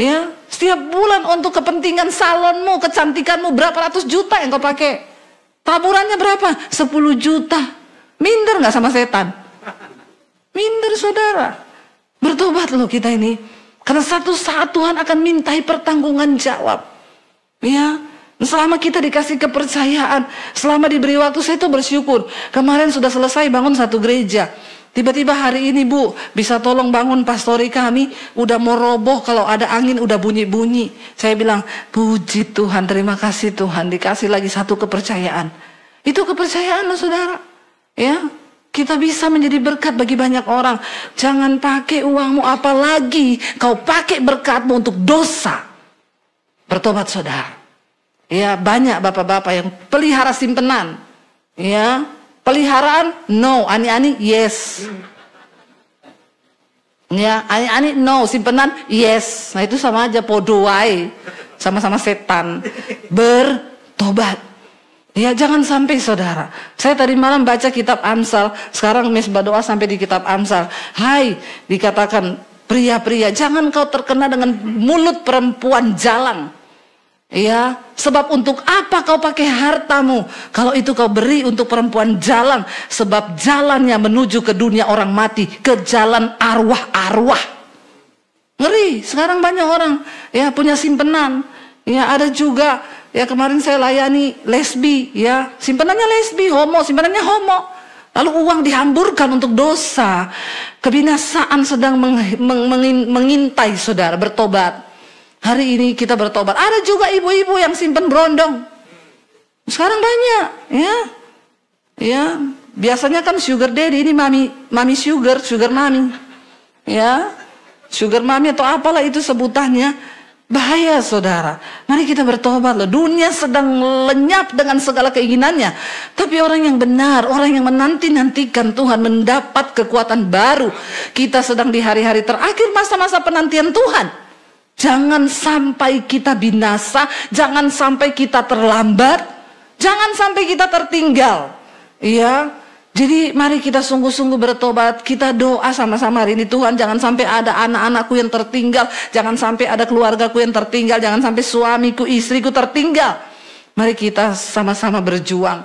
Speaker 1: Ya, setiap bulan untuk kepentingan salonmu, kecantikanmu, berapa ratus juta yang kau pakai. Taburannya berapa? 10 juta. Minder gak sama setan? Minder saudara. Bertobat loh kita ini. Karena satu saat Tuhan akan mintai pertanggungan jawab. Ya, selama kita dikasih kepercayaan, selama diberi waktu, saya tuh bersyukur. Kemarin sudah selesai bangun satu gereja. Tiba-tiba hari ini Bu, bisa tolong bangun pastori kami, udah mau roboh, kalau ada angin udah bunyi-bunyi. Saya bilang, puji Tuhan, terima kasih Tuhan, dikasih lagi satu kepercayaan. Itu kepercayaan loh saudara. Ya, kita bisa menjadi berkat bagi banyak orang. Jangan pakai uangmu, apalagi kau pakai berkatmu untuk dosa. Bertobat saudara. Ya, banyak bapak-bapak yang pelihara simpenan. Ya, peliharaan no, ani-ani yes. Ya, ani-ani no, simpenan yes. Nah itu sama aja podo wae. Sama-sama setan. Bertobat. Ya, jangan sampai saudara. Saya tadi malam baca kitab Amsal, sekarang misbah doa sampai di kitab Amsal. Hai, dikatakan pria-pria, jangan kau terkena dengan mulut perempuan jalang. Ya, sebab untuk apa kau pakai hartamu kalau itu kau beri untuk perempuan jalang, sebab jalannya menuju ke dunia orang mati, ke jalan arwah-arwah. Ngeri, sekarang banyak orang ya punya simpenan. Ya, ada juga ya kemarin saya layani lesbi, ya, simpenannya lesbi, homo, simpenannya homo. Lalu uang dihamburkan untuk dosa. Kebinasaan sedang mengintai saudara, bertobat. Hari ini kita bertobat. Ada juga ibu-ibu yang simpen berondong. Sekarang banyak, ya. Ya, biasanya kan sugar daddy, ini mami sugar mami. Ya. Sugar mami atau apalah itu sebutannya. Bahaya saudara. Mari kita bertobat loh. Dunia sedang lenyap dengan segala keinginannya. Tapi orang yang benar, orang yang menanti-nantikan Tuhan mendapat kekuatan baru. Kita sedang di hari-hari terakhir masa-masa penantian Tuhan. Jangan sampai kita binasa, jangan sampai kita terlambat, jangan sampai kita tertinggal. Iya. Jadi mari kita sungguh-sungguh bertobat, kita doa sama-sama hari ini, Tuhan jangan sampai ada anak-anakku yang tertinggal, jangan sampai ada keluargaku yang tertinggal, jangan sampai suamiku, istriku tertinggal. Mari kita sama-sama berjuang.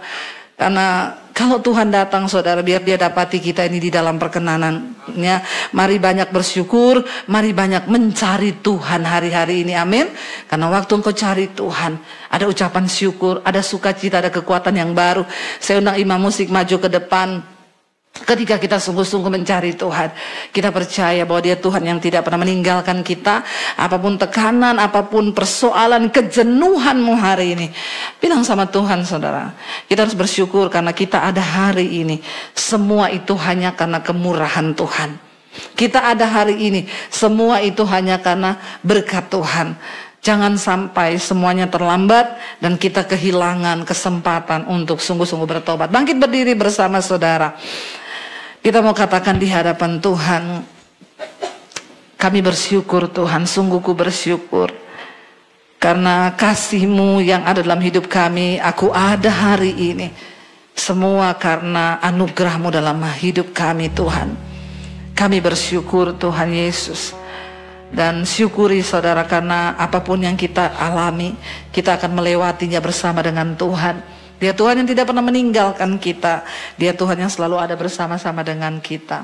Speaker 1: Karena kalau Tuhan datang saudara, biar dia dapati kita ini di dalam perkenanannya. Mari banyak bersyukur, mari banyak mencari Tuhan hari-hari ini, amin. Karena waktu engkau cari Tuhan, ada ucapan syukur, ada sukacita, ada kekuatan yang baru. Saya undang imam musik maju ke depan. Ketika kita sungguh-sungguh mencari Tuhan, kita percaya bahwa Dia Tuhan yang tidak pernah meninggalkan kita. Apapun tekanan, apapun persoalan, kejenuhanmu hari ini, bilang sama Tuhan saudara. Kita harus bersyukur karena kita ada hari ini. Semua itu hanya karena kemurahan Tuhan. Kita ada hari ini, semua itu hanya karena berkat Tuhan. Jangan sampai semuanya terlambat dan kita kehilangan kesempatan untuk sungguh-sungguh bertobat. Bangkit berdiri bersama saudara. Kita mau katakan di hadapan Tuhan, kami bersyukur Tuhan, sungguh ku bersyukur. Karena kasih-Mu yang ada dalam hidup kami, aku ada hari ini. Semua karena anugerah-Mu dalam hidup kami Tuhan. Kami bersyukur Tuhan Yesus. Dan syukuri saudara karena apapun yang kita alami, kita akan melewatinya bersama dengan Tuhan. Dia Tuhan yang tidak pernah meninggalkan kita. Dia Tuhan yang selalu ada bersama-sama dengan kita.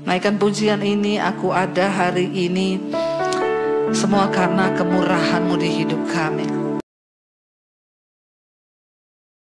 Speaker 1: Naikkan pujian ini, aku ada hari ini. Semua karena kemurahan-Mu di hidup kami.